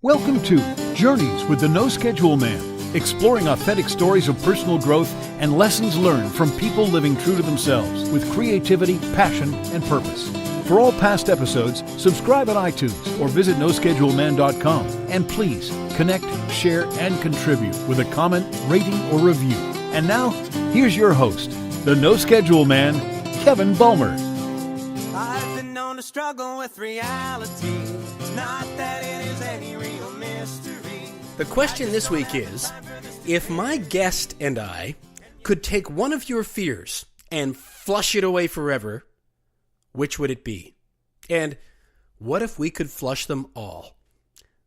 Welcome to Journeys with the No Schedule Man, exploring authentic stories of personal growth and lessons learned from people living true to themselves with creativity, passion, and purpose. For all past episodes, subscribe on iTunes or visit noscheduleman.com. And please connect, share, and contribute with a comment, rating, or review. And now, here's your host, the No Schedule Man, Kevin Bulmer. I've been known to struggle with reality, not that it is any real mystery. The question this week is, if my guest and I could take one of your fears and flush it away forever, which would it be? And what if we could flush them all?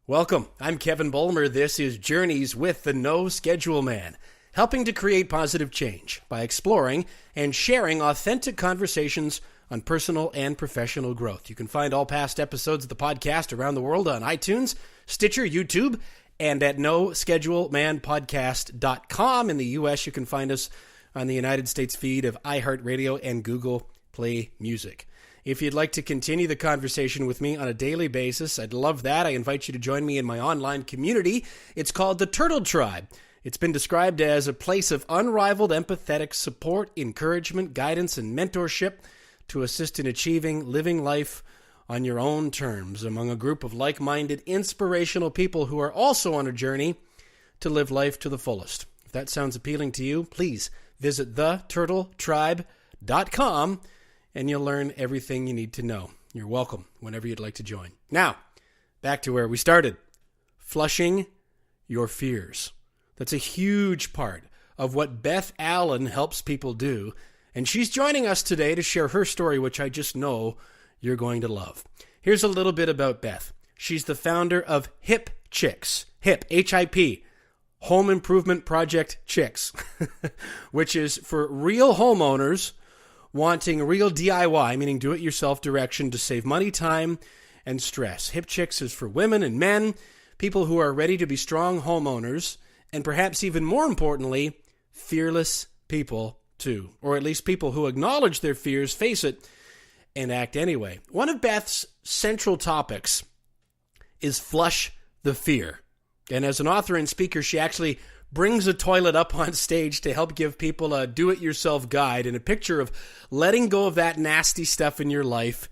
Welcome, I'm Kevin Bulmer. This is Journeys with the No Schedule Man, helping to create positive change by exploring and sharing authentic conversations on personal and professional growth. You can find all past episodes of the podcast around the world on iTunes, Stitcher, YouTube, and at noschedulemanpodcast.com. In the U.S., you can find us on the United States feed of iHeartRadio and Google Play Music. If you'd like to continue the conversation with me on a daily basis, I'd love that. I invite you to join me in my online community. It's called the Turtle Tribe. It's been described as a place of unrivaled empathetic support, encouragement, guidance, and mentorship to assist in achieving living life on your own terms among a group of like-minded, inspirational people who are also on a journey to live life to the fullest. If that sounds appealing to you, please visit theturtletribe.com and you'll learn everything you need to know. You're welcome whenever you'd like to join. Now, back to where we started. Flushing your fears. That's a huge part of what Beth Allen helps people do. And she's joining us today to share her story, which I just know you're going to love. Here's a little bit about Beth. She's the founder of HIP Chicks, HIP, H-I-P, Home Improvement Project Chicks, which is for real homeowners wanting real DIY, meaning do-it-yourself direction to save money, time, and stress. HIP Chicks is for women and men, people who are ready to be strong homeowners, and perhaps even more importantly, fearless people too, or at least people who acknowledge their fears, face it, and act anyway. One of Beth's central topics is flush the fear. And as an author and speaker, she actually brings a toilet up on stage to help give people a do-it-yourself guide and a picture of letting go of that nasty stuff in your life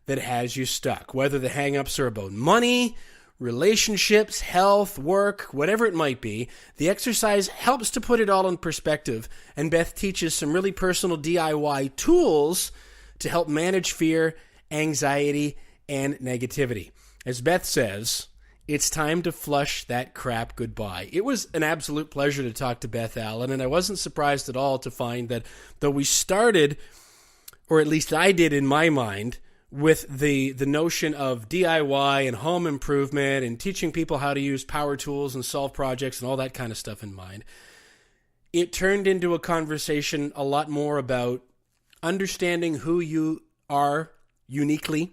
that has you stuck. Whether the hangups are about money, relationships, health, work, whatever it might be, the exercise helps to put it all in perspective, and Beth teaches some really personal DIY tools to help manage fear, anxiety, and negativity. As Beth says, it's time to flush that crap goodbye. It was an absolute pleasure to talk to Beth Allen, and I wasn't surprised at all to find that though we started, or at least I did in my mind, with the notion of DIY and home improvement and teaching people how to use power tools and solve projects and all that kind of stuff in mind, it turned into a conversation a lot more about understanding who you are uniquely,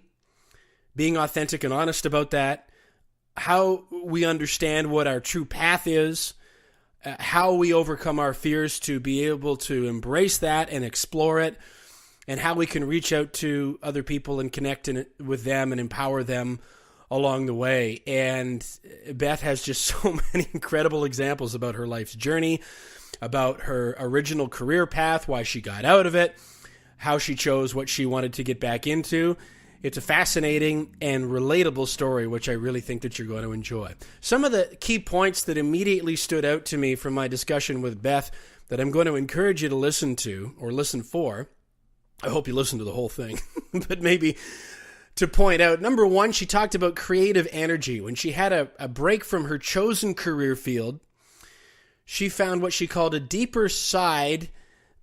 being authentic and honest about that, how we understand what our true path is, how we overcome our fears to be able to embrace that and explore it, and how we can reach out to other people and connect with them and empower them along the way. And Beth has just so many incredible examples about her life's journey, about her original career path, why she got out of it, how she chose what she wanted to get back into. It's a fascinating and relatable story, which I really think that you're going to enjoy. Some of the key points that immediately stood out to me from my discussion with Beth that I'm going to encourage you to listen to or listen for. I hope you listen to the whole thing, but maybe to point out, number one, she talked about creative energy. When she had a break from her chosen career field, she found what she called a deeper side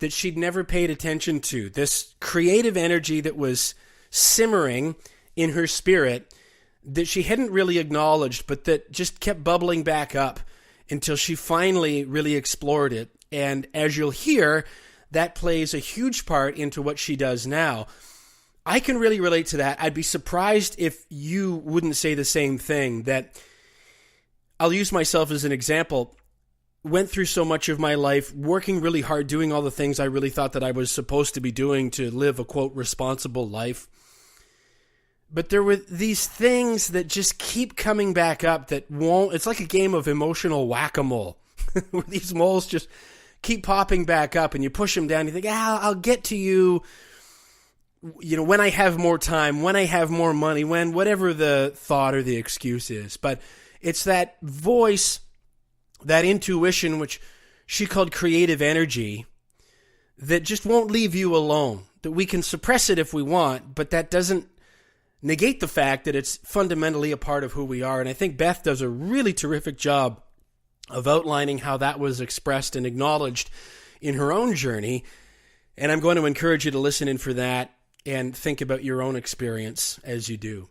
that she'd never paid attention to. This creative energy that was simmering in her spirit that she hadn't really acknowledged, but that just kept bubbling back up until she finally really explored it. And as you'll hear, that plays a huge part into what she does now. I can really relate to that. I'd be surprised if you wouldn't say the same thing, that I'll use myself as an example. Went through so much of my life working really hard, doing all the things I really thought that I was supposed to be doing to live a, quote, responsible life. But there were these things that just keep coming back up that won't, it's like a game of emotional whack-a-mole, where these moles just keep popping back up and you push them down. You think, I'll get to you, when I have more time, when I have more money, when whatever the thought or the excuse is. But it's that voice, that intuition, which she called creative energy, that just won't leave you alone. That we can suppress it if we want, but that doesn't negate the fact that it's fundamentally a part of who we are. And I think Beth does a really terrific job of outlining how that was expressed and acknowledged in her own journey. And I'm going to encourage you to listen in for that and think about your own experience as you do.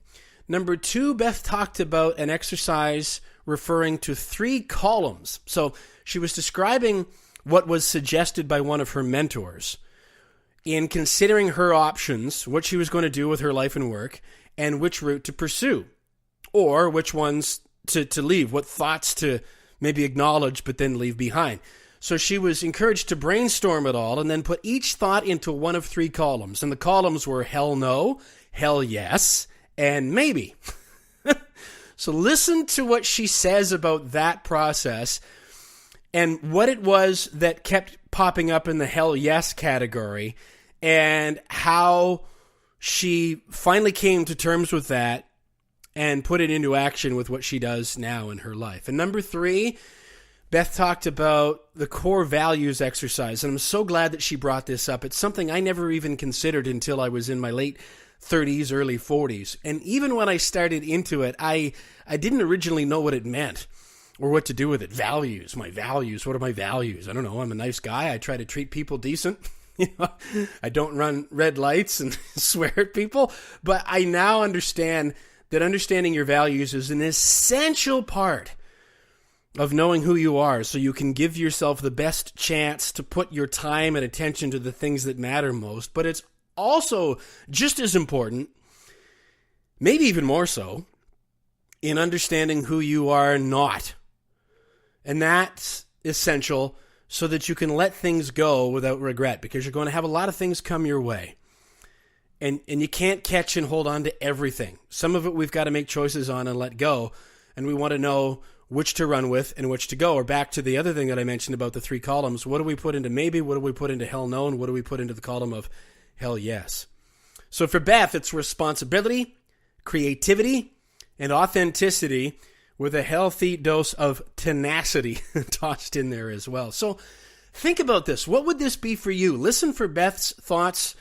Number 2, Beth talked about an exercise referring to 3 columns. So she was describing what was suggested by one of her mentors in considering her options, what she was going to do with her life and work, and which route to pursue, or which ones to leave, what thoughts to maybe acknowledge but then leave behind. So she was encouraged to brainstorm it all and then put each thought into one of 3 columns. And the columns were hell no, hell yes, and maybe. So listen to what she says about that process and what it was that kept popping up in the hell yes category, and how she finally came to terms with that and put it into action with what she does now in her life. And number 3, Beth talked about the core values exercise, and I'm so glad that she brought this up. It's something I never even considered until I was in my late 30s, early 40s. And even when I started into it, I didn't originally know what it meant or what to do with it. Values, my values. What are my values? I don't know. I'm a nice guy. I try to treat people decent. I don't run red lights and swear at people. But I now understand that understanding your values is an essential part of knowing who you are, so you can give yourself the best chance to put your time and attention to the things that matter most. But it's also just as important, maybe even more so, in understanding who you are not. And that's essential so that you can let things go without regret, because you're going to have a lot of things come your way. And you can't catch and hold on to everything. Some of it we've got to make choices on and let go, and we want to know which to run with and which to go. Or back to the other thing that I mentioned about the 3 columns. What do we put into maybe? What do we put into hell no? And what do we put into the column of hell yes? So for Beth, it's responsibility, creativity, and authenticity, with a healthy dose of tenacity tossed in there as well. So think about this. What would this be for you? Listen for Beth's thoughts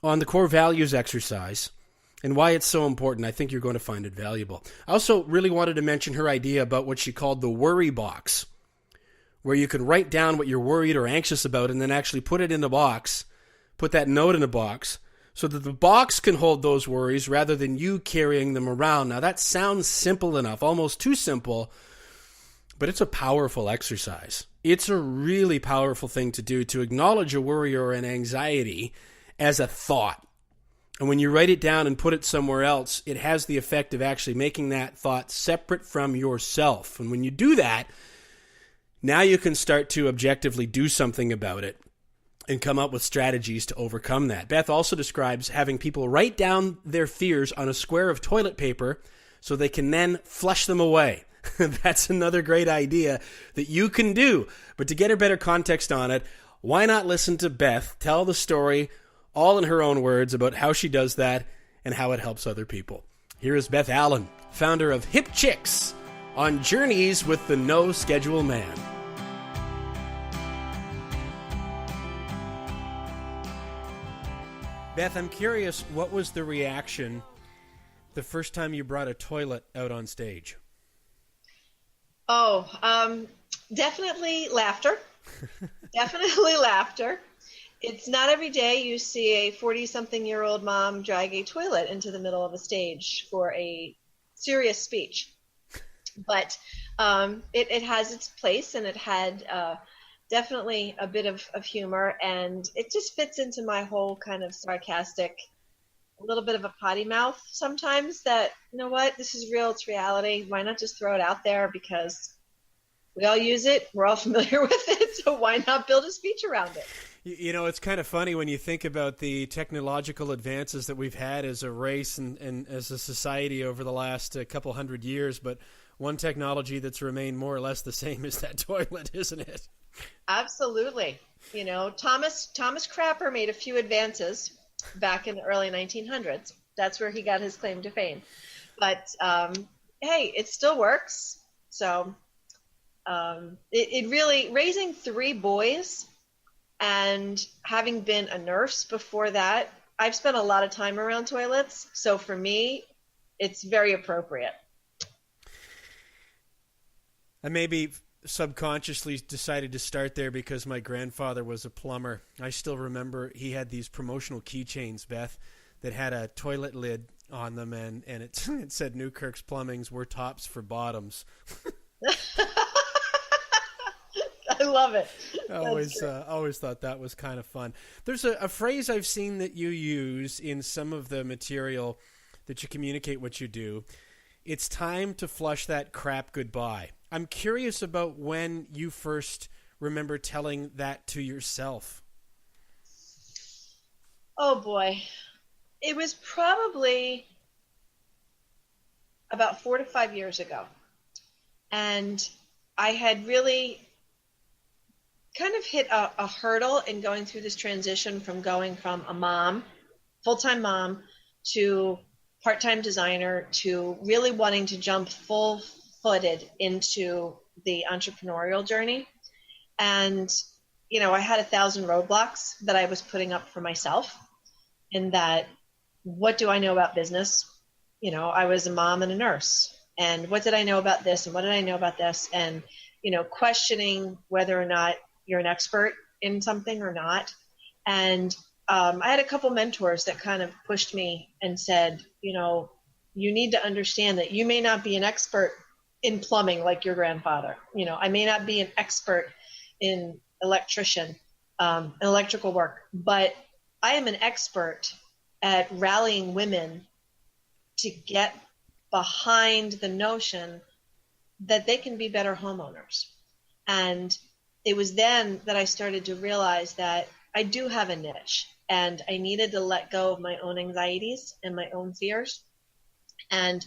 on the core values exercise and why it's so important. I think you're going to find it valuable. I also really wanted to mention her idea about what she called the worry box, where you can write down what you're worried or anxious about and then actually put it in a box, put that note in a box, so that the box can hold those worries rather than you carrying them around. Now, that sounds simple enough, almost too simple, but it's a powerful exercise. It's a really powerful thing to do, to acknowledge a worry or an anxiety as a thought. And when you write it down and put it somewhere else, it has the effect of actually making that thought separate from yourself. And when you do that, now you can start to objectively do something about it and come up with strategies to overcome that. Beth also describes having people write down their fears on a square of toilet paper so they can then flush them away. That's another great idea that you can do. But to get a better context on it, why not listen to Beth tell the story, all in her own words, about how she does that and how it helps other people. Here is Beth Allen, founder of Hip Chicks, on Journeys with the No Schedule Man. Beth, I'm curious, what was the reaction the first time you brought a toilet out on stage? Definitely laughter. Definitely laughter. It's not every day you see a 40-something-year-old mom drag a toilet into the middle of a stage for a serious speech. But it has its place, and it had definitely a bit of humor, and it just fits into my whole kind of sarcastic, a little bit of a potty mouth sometimes, that, you know what, this is real, it's reality. Why not just throw it out there, because we all use it, we're all familiar with it, so why not build a speech around it? It's kind of funny when you think about the technological advances that we've had as a race and as a society over the last couple hundred years, but one technology that's remained more or less the same is that toilet, isn't it? Absolutely. Thomas Crapper made a few advances back in the early 1900s. That's where he got his claim to fame. But hey, it still works. So it really, raising 3 boys and having been a nurse before that, I've spent a lot of time around toilets. So for me, it's very appropriate. I maybe subconsciously decided to start there because my grandfather was a plumber. I still remember he had these promotional keychains, Beth, that had a toilet lid on them, and it said Newkirk's Plumbing's were tops for bottoms. I love it. Always thought that was kind of fun. There's a phrase I've seen that you use in some of the material that you communicate what you do. It's time to flush that crap goodbye. I'm curious about when you first remember telling that to yourself. Oh boy. It was probably about 4 to 5 years ago. And I had really kind of hit a hurdle in going through this transition from going from a mom, full-time mom, to part-time designer, to really wanting to jump full-footed into the entrepreneurial journey. And, I had 1,000 roadblocks that I was putting up for myself, in that, what do I know about business? I was a mom and a nurse. And what did I know about this? And what did I know about this? And, questioning whether or not you're an expert in something or not. And I had a couple mentors that kind of pushed me and said, you need to understand that you may not be an expert in plumbing like your grandfather. I may not be an expert in electrical work, but I am an expert at rallying women to get behind the notion that they can be better homeowners. And it was then that I started to realize that I do have a niche, and I needed to let go of my own anxieties and my own fears. And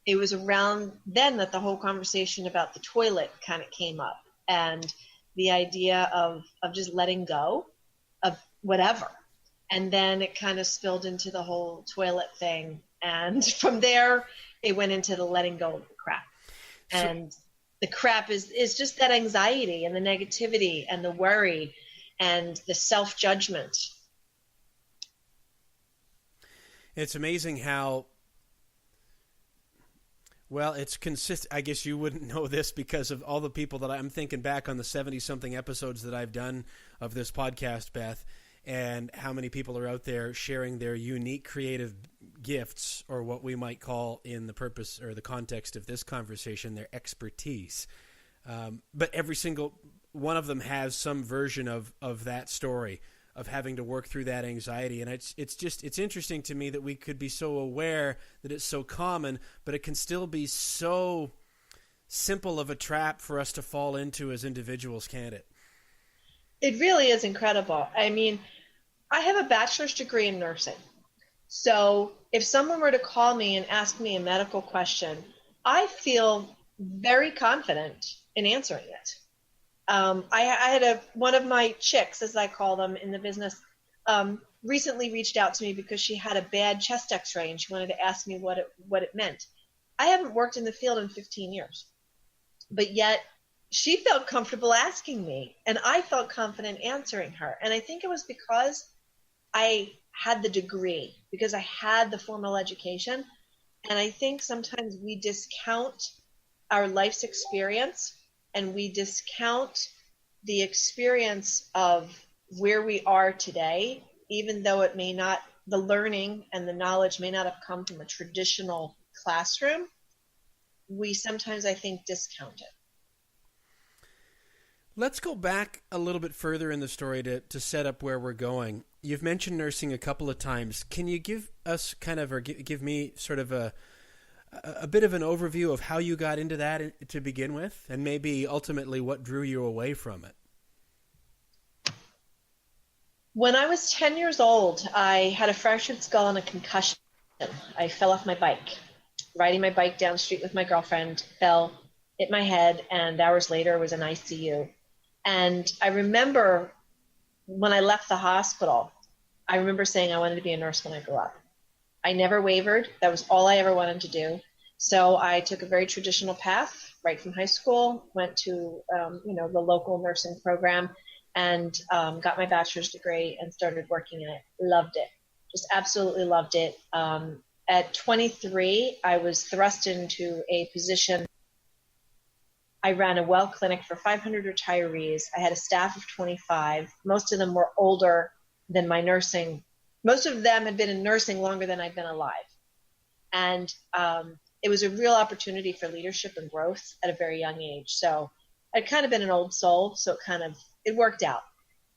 it was around then that the whole conversation about the toilet kind of came up, and the idea of just letting go of whatever. And then it kind of spilled into the whole toilet thing. And from there, it went into the letting go of the crap. And the crap is just that anxiety and the negativity and the worry and the self-judgment. It's amazing how, well, it's consistent. I guess you wouldn't know this because of all the people that I'm thinking back on the 70-something episodes that I've done of this podcast, Beth, and how many people are out there sharing their unique creative gifts, or what we might call, in the purpose or the context of this conversation, their expertise. But every single one of them has some version of that story, of having to work through that anxiety. And it's interesting to me that we could be so aware that it's so common, but it can still be so simple of a trap for us to fall into as individuals, can't it? It really is incredible. I mean, I have a bachelor's degree in nursing. So if someone were to call me and ask me a medical question, I feel very confident in answering it. I had one of my chicks, as I call them in the business, recently reached out to me because she had a bad chest x-ray and she wanted to ask me what it meant. I haven't worked in the field in 15 years, but yet she felt comfortable asking me, and I felt confident answering her. And I think it was because I had the degree, because I had the formal education. And I think sometimes we discount our life's experience, and we discount the experience of where we are today, even though it may not, the learning and the knowledge may not have come from a traditional classroom. We sometimes, I think, discount it. Let's go back a little bit further in the story to set up where we're going. You've mentioned nursing a couple of times. Can you give us give me sort of a bit of an overview of how you got into that to begin with, and maybe ultimately what drew you away from it? When I was 10 years old, I had a fractured skull and a concussion. I fell off my bike, riding my bike down the street with my girlfriend, fell, hit my head, and hours later was in ICU. And I remember when I left the hospital, I remember saying I wanted to be a nurse when I grew up. I never wavered. That was all I ever wanted to do. So I took a very traditional path right from high school, went to the local nursing program, and got my bachelor's degree and started working in it. Loved it. Just absolutely loved it. At 23, I was thrust into a position. I ran a well clinic for 500 retirees. I had a staff of 25. Most of them were older than my nursing. Most of them had been in nursing longer than I'd been alive. And it was a real opportunity for leadership and growth at a very young age. So I'd kind of been an old soul, so it worked out.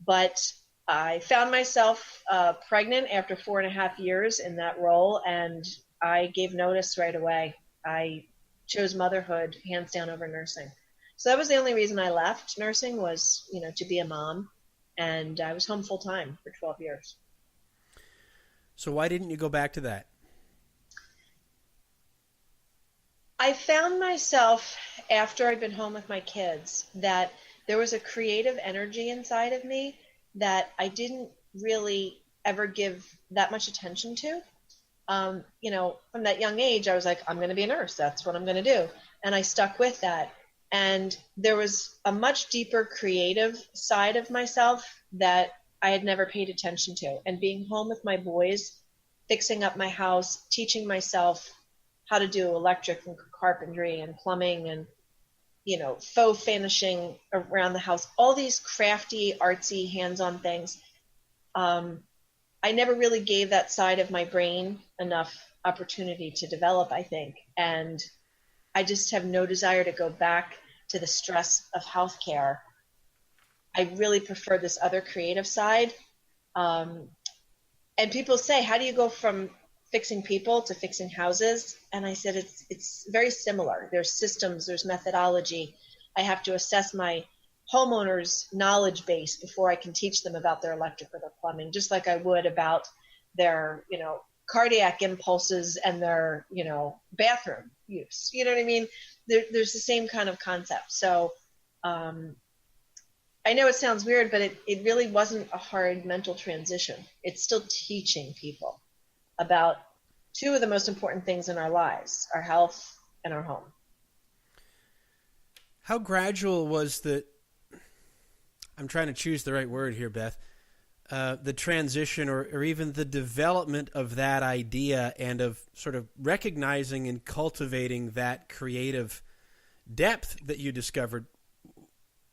But I found myself pregnant after 4.5 years in that role, and I gave notice right away. I chose motherhood hands down over nursing. So that was the only reason I left nursing was, to be a mom, and I was home full time for 12 years. So why didn't you go back to that? I found myself, after I'd been home with my kids, that there was a creative energy inside of me that I didn't really ever give that much attention to. From that young age, I was like, I'm going to be a nurse. That's what I'm going to do. And I stuck with that. And there was a much deeper creative side of myself that I had never paid attention to. And being home with my boys, fixing up my house, teaching myself how to do electric and carpentry and plumbing and, faux finishing around the house, all these crafty, artsy, hands-on things. I never really gave that side of my brain enough opportunity to develop, I think. And I just have no desire to go back to the stress of healthcare. I really prefer this other creative side. And people say, how do you go from fixing people to fixing houses? And I said, it's very similar. There's systems, there's methodology. I have to assess my homeowners' knowledge base before I can teach them about their electric or their plumbing, just like I would about their, cardiac impulses and their, bathroom use. You know what I mean? There's the same kind of concept. So I know it sounds weird, but it really wasn't a hard mental transition. It's still teaching people about two of the most important things in our lives, our health and our home. How gradual was I'm trying to choose the right word here, Beth, the transition or even the development of that idea and of sort of recognizing and cultivating that creative depth that you discovered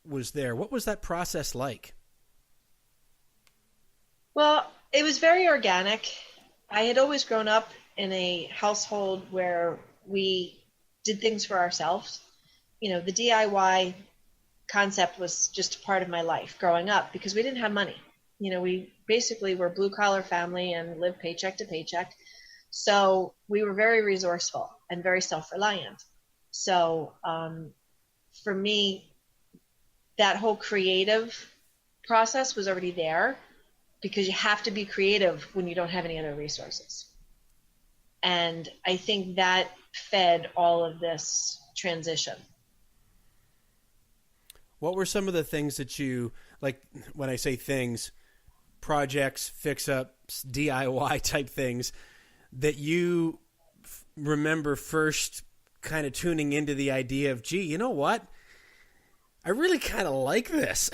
was there? What was that process like? Well, it was very organic. I had always grown up in a household where we did things for ourselves. The DIY concept was just a part of my life growing up because we didn't have money. We basically were blue collar family and lived paycheck to paycheck. So we were very resourceful and very self-reliant. So for me, that whole creative process was already there because you have to be creative when you don't have any other resources. And I think that fed all of this transition. What were some of the things that you, like when I say things, projects, fix-ups, DIY type things, that you remember first kind of tuning into the idea of, gee, you know what? I really kind of like this.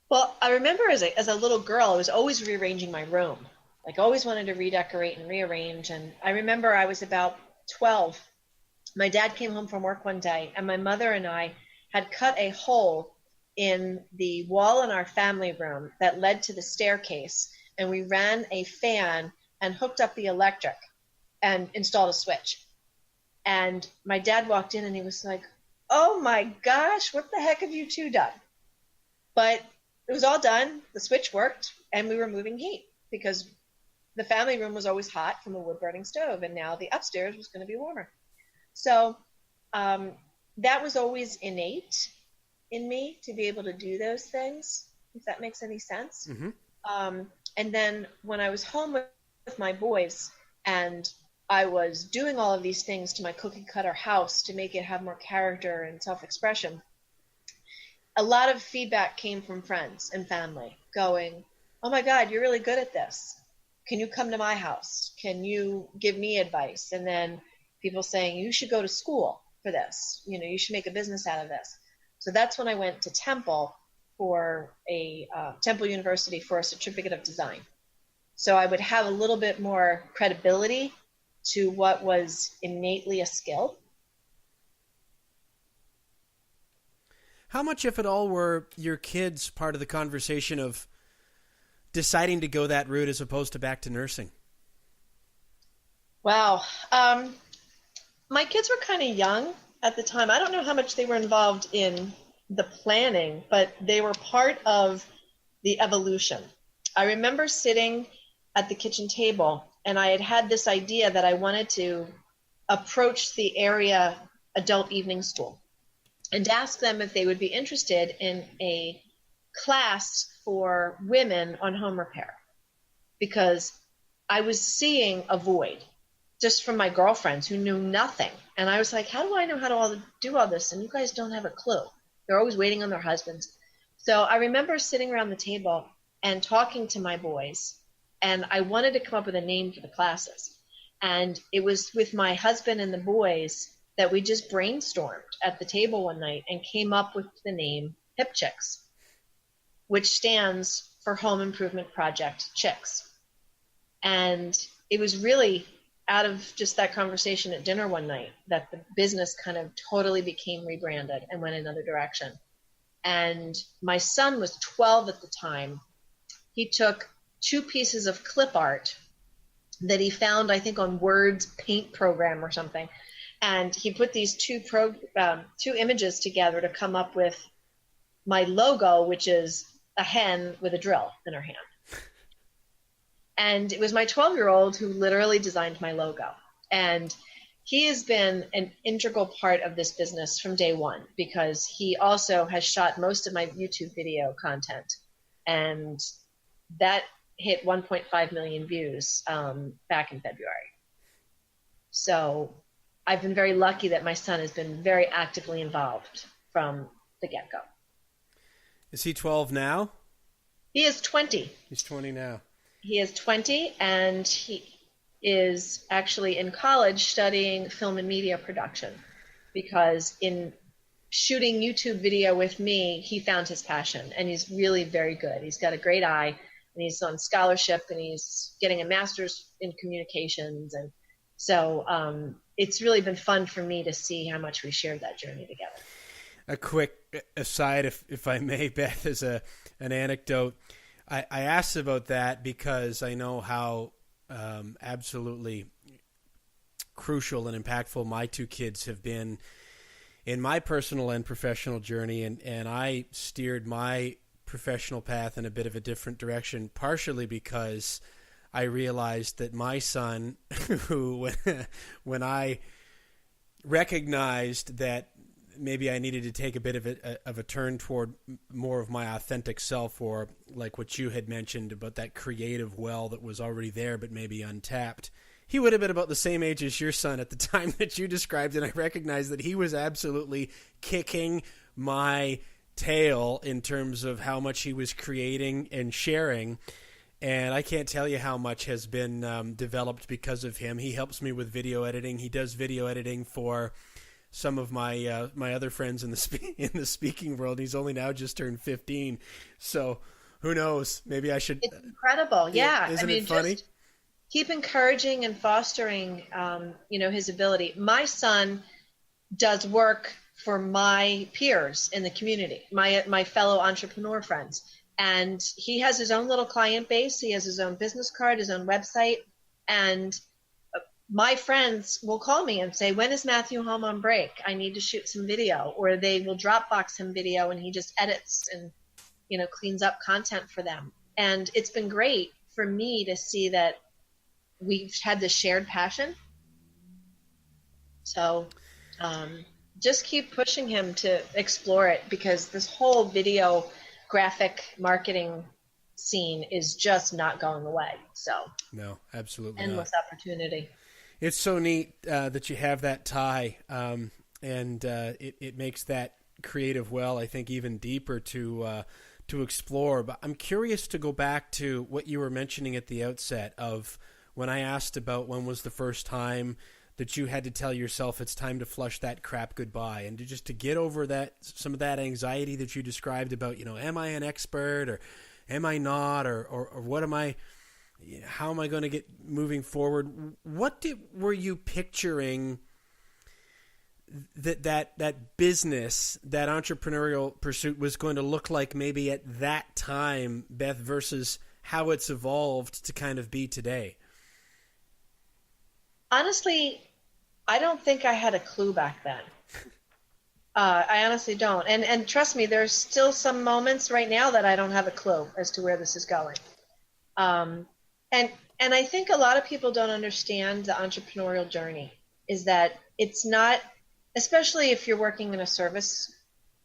Well, I remember as a little girl, I was always rearranging my room. Like always wanted to redecorate and rearrange. And I remember I was about 12. My dad came home from work one day and my mother and I had cut a hole in the wall in our family room that led to the staircase. And we ran a fan and hooked up the electric and installed a switch. And my dad walked in and he was like, oh my gosh, what the heck have you two done? But it was all done. The switch worked and we were moving heat because the family room was always hot from a wood burning stove. And now the upstairs was going to be warmer. So that was always innate in me to be able to do those things. if that makes any sense. Mm-hmm. And then when I was home with my boys and I was doing all of these things to my cookie cutter house to make it have more character and self-expression, a lot of feedback came from friends and family going, oh my God, you're really good at this. Can you come to my house? Can you give me advice? And then people saying, you should go to school for this. You know, you should make a business out of this. So that's when I went to Temple for Temple University for a certificate of design. So I would have a little bit more credibility to what was innately a skill. How much, if at all, were your kids part of the conversation of deciding to go that route as opposed to back to nursing? Wow. My kids were kind of young at the time. I don't know how much they were involved in the planning, but they were part of the evolution. I remember sitting at the kitchen table, and I had this idea that I wanted to approach the area adult evening school and ask them if they would be interested in a class for women on home repair, because I was seeing a void just from my girlfriends who knew nothing. And I was like, how do I know how to do all this? And you guys don't have a clue. They're always waiting on their husbands. So I remember sitting around the table and talking to my boys, and I wanted to come up with a name for the classes. And it was with my husband and the boys that we just brainstormed at the table one night and came up with the name Hip Chicks, which stands for Home Improvement Project Chicks. And it was really out of just that conversation at dinner one night that the business kind of totally became rebranded and went another direction. And my son was 12 at the time. He took 2 pieces of clip art that he found, I think, on Word's paint program or something. And he put these two images together to come up with my logo, which is a hen with a drill in her hand. And it was my 12-year-old who literally designed my logo. And he has been an integral part of this business from day one, because he also has shot most of my YouTube video content. And that hit 1.5 million views back in February. So I've been very lucky that my son has been very actively involved from the get-go. Is he 12 now? He is 20. He's 20 now. He is 20, and he is actually in college studying film and media production, because in shooting YouTube video with me, he found his passion, and he's really very good. He's got a great eye, and he's on scholarship, and he's getting a master's in communications. And so it's really been fun for me to see how much we shared that journey together. A quick aside, if I may, Beth, as an anecdote. I asked about that because I know how absolutely crucial and impactful my 2 kids have been in my personal and professional journey, and I steered my professional path in a bit of a different direction, partially because I realized that my son, who when I recognized that maybe I needed to take a bit of a turn toward more of my authentic self, or like what you had mentioned about that creative well that was already there but maybe untapped. He would have been about the same age as your son at the time that you described, and I recognized that he was absolutely kicking my tail in terms of how much he was creating and sharing. And I can't tell you how much has been developed because of him. He helps me with video editing. He does video editing for some of my my other friends in the speaking world. He's only now just turned 15, so who knows? Maybe I should. It's incredible, yeah. Isn't it funny? Just keep encouraging and fostering, his ability. My son does work for my peers in the community, my fellow entrepreneur friends, and he has his own little client base. He has his own business card, his own website, and my friends will call me and say, when is Matthew home on break? I need to shoot some video. Or they will Dropbox him video and he just edits and, cleans up content for them. And it's been great for me to see that we've had this shared passion. So just keep pushing him to explore it, because this whole video graphic marketing scene is just not going away. So No, absolutely endless not. opportunity. It's so neat that you have that tie, and it makes that creative well, I think, even deeper to explore. But I'm curious to go back to what you were mentioning at the outset of when I asked about when was the first time that you had to tell yourself it's time to flush that crap goodbye, and to get over that, some of that anxiety that you described about, am I an expert or am I not, or what am I, how am I going to get moving forward? What were you picturing that business, that entrepreneurial pursuit was going to look like maybe at that time, Beth, versus how it's evolved to kind of be today? Honestly, I don't think I had a clue back then. I honestly don't. And trust me, there's still some moments right now that I don't have a clue as to where this is going. And I think a lot of people don't understand the entrepreneurial journey, is that it's not, especially if you're working in a service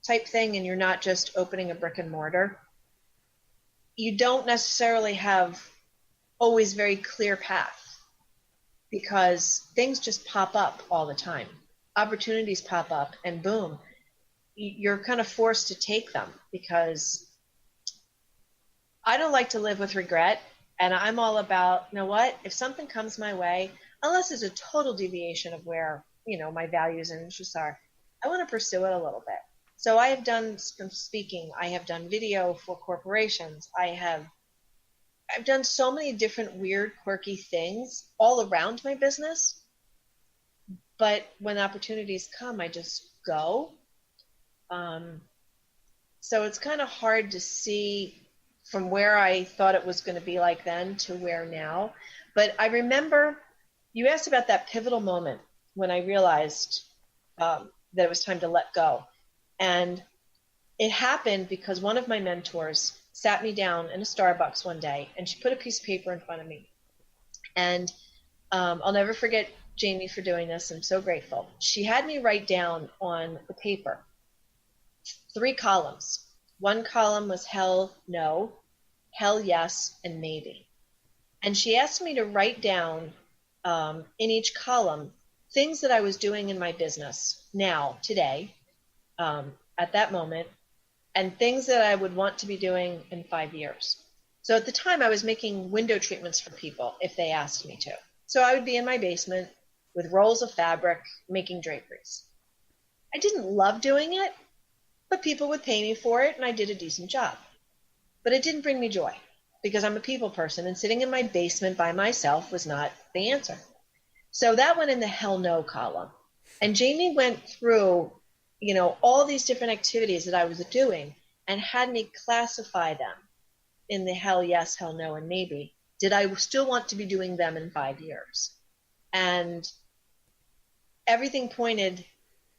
type thing and you're not just opening a brick and mortar, you don't necessarily have always very clear path, because things just pop up all the time. Opportunities pop up and boom, you're kind of forced to take them, because I don't like to live with regret. And I'm all about, you know what, if something comes my way, unless it's a total deviation of where, my values and interests are, I want to pursue it a little bit. So I have done some speaking. I have done video for corporations. I've done so many different weird, quirky things all around my business. But when opportunities come, I just go. So it's kind of hard to see from where I thought it was going to be like then to where now. But I remember you asked about that pivotal moment when I realized that it was time to let go. And it happened because one of my mentors sat me down in a Starbucks one day, and she put a piece of paper in front of me. And I'll never forget Jamie for doing this. I'm so grateful. She had me write down on the paper 3 columns. One column was hell no, hell yes, and maybe. And she asked me to write down in each column things that I was doing in my business now, today, at that moment, and things that I would want to be doing in 5 years. So at the time, I was making window treatments for people if they asked me to. So I would be in my basement with rolls of fabric making draperies. I didn't love doing it, but people would pay me for it, and I did a decent job. But it didn't bring me joy, because I'm a people person, and sitting in my basement by myself was not the answer. So that went in the hell no column. And Jamie went through, all these different activities that I was doing and had me classify them in the hell yes, hell no, and maybe. Did I still want to be doing them in 5 years? And everything pointed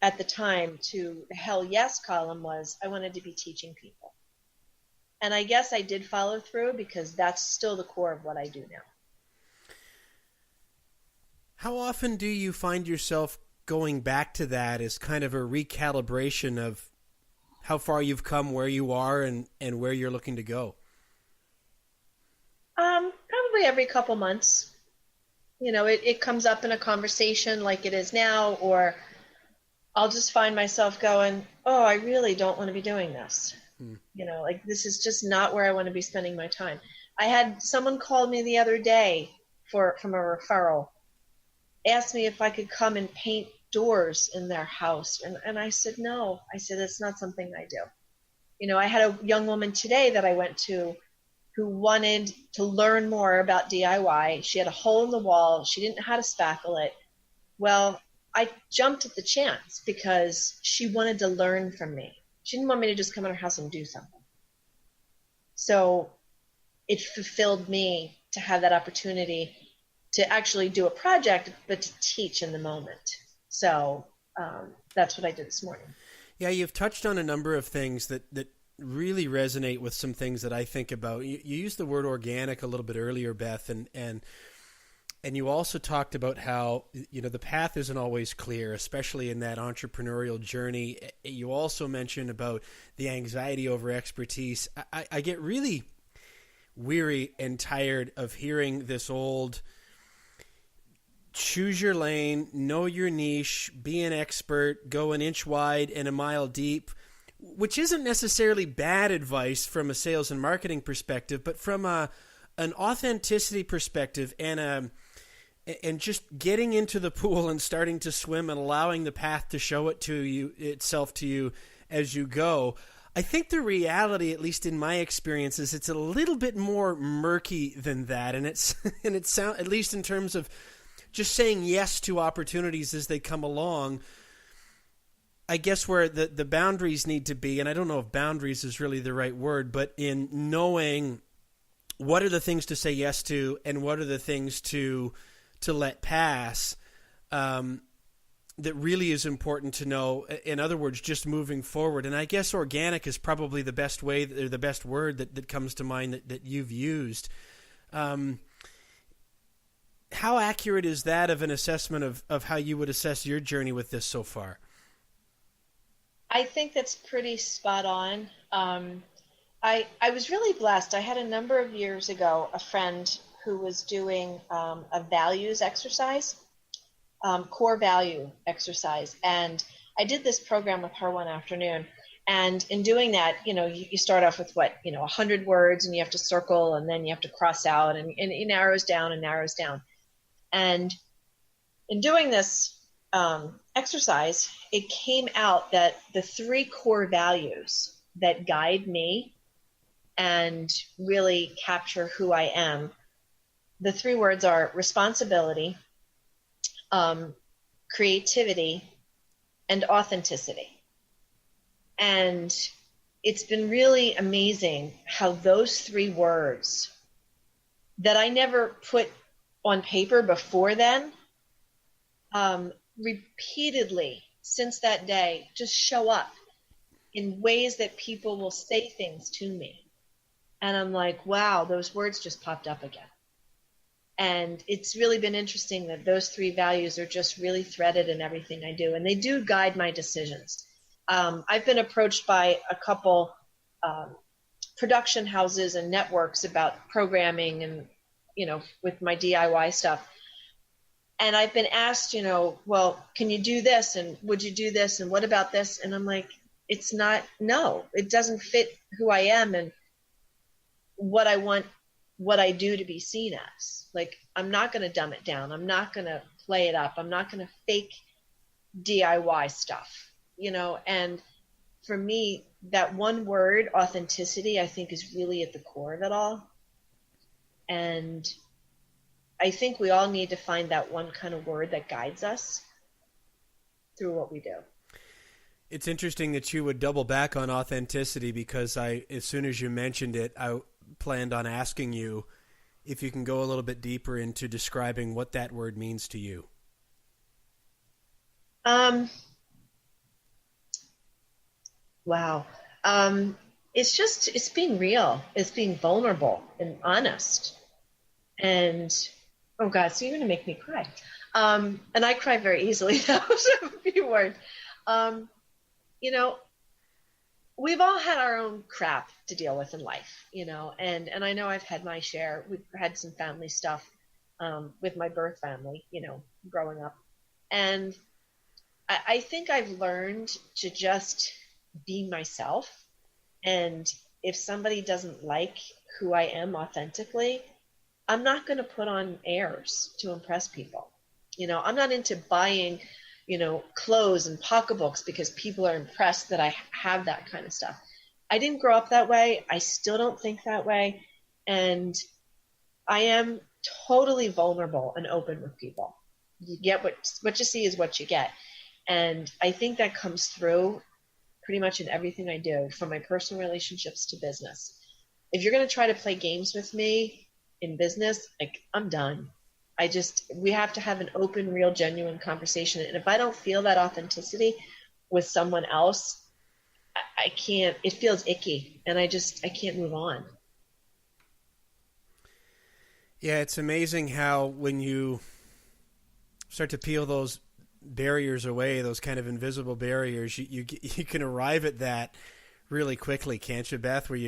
at the time to the hell yes column was I wanted to be teaching people. And I guess I did follow through, because that's still the core of what I do now. How often do you find yourself going back to that as kind of a recalibration of how far you've come, where you are, and where you're looking to go? Probably every couple months. It comes up in a conversation like it is now, or I'll just find myself going, oh, I really don't want to be doing this. This is just not where I want to be spending my time. I had someone call me the other day from a referral, asked me if I could come and paint doors in their house. And I said, no. I said, it's not something I do. I had a young woman today that I went to who wanted to learn more about DIY. She had a hole in the wall. She didn't know how to spackle it. Well, I jumped at the chance because she wanted to learn from me. She didn't want me to just come in her house and do something. So it fulfilled me to have that opportunity to actually do a project, but to teach in the moment. So that's what I did this morning. Yeah, you've touched on a number of things that really resonate with some things that I think about. You used the word organic a little bit earlier, Beth, and And you also talked about how, the path isn't always clear, especially in that entrepreneurial journey. You also mentioned about the anxiety over expertise. I get really weary and tired of hearing this old choose your lane, know your niche, be an expert, go an inch wide and a mile deep, which isn't necessarily bad advice from a sales and marketing perspective, but from an authenticity perspective and just getting into the pool and starting to swim and allowing the path to show itself to you as you go. I think the reality, at least in my experience, is it's a little bit more murky than that, and it's at least in terms of just saying yes to opportunities as they come along. I guess where the boundaries need to be, and I don't know if boundaries is really the right word, but in knowing what are the things to say yes to and what are the things to let pass, that really is important to know. In other words, just moving forward. And I guess organic is probably the best way, or the best word that comes to mind that you've used. How accurate is that of an assessment of how you would assess your journey with this so far? I think that's pretty spot on. I was really blessed. I had a number of years ago a friend who was doing a values exercise, core value exercise. And I did this program with her one afternoon. And in doing that, you start off with 100 words, and you have to circle, and then you have to cross out, and it narrows down and narrows down. And in doing this exercise, it came out that the 3 core values that guide me and really capture who I am, the 3 words are responsibility, creativity, and authenticity. And it's been really amazing how those 3 words that I never put on paper before then, repeatedly since that day just show up in ways that people will say things to me. And I'm like, wow, those words just popped up again. And it's really been interesting that those 3 values are just really threaded in everything I do. And they do guide my decisions. I've been approached by a couple production houses and networks about programming and, with my DIY stuff. And I've been asked, well, can you do this? And would you do this? And what about this? And I'm like, no, it doesn't fit who I am and what I want, what I do to be seen as. Like, I'm not going to dumb it down. I'm not going to play it up. I'm not going to fake DIY stuff, and for me, that one word, authenticity, I think is really at the core of it all. And I think we all need to find that one kind of word that guides us through what we do. It's interesting that you would double back on authenticity, because as soon as you mentioned it, I planned on asking you if you can go a little bit deeper into describing what that word means to you. Wow. It's being real. It's being vulnerable and honest. And, oh God, so you're going to make me cry. And I cry very easily. That was a few words. We've all had our own crap to deal with in life, and I know I've had my share. We've had some family stuff with my birth family, growing up. And I think I've learned to just be myself. And if somebody doesn't like who I am authentically, I'm not going to put on airs to impress people. I'm not into buying clothes and pocketbooks because people are impressed that I have that kind of stuff. I didn't grow up that way. I still don't think that way. And I am totally vulnerable and open with people. You get what you see is what you get. And I think that comes through pretty much in everything I do, from my personal relationships to business. If you're going to try to play games with me in business, I'm done. We have to have an open, real, genuine conversation. And if I don't feel that authenticity with someone else, I can't, it feels icky, and I can't move on. Yeah, it's amazing how when you start to peel those barriers away, those kind of invisible barriers, you can arrive at that really quickly, can't you, Beth? Where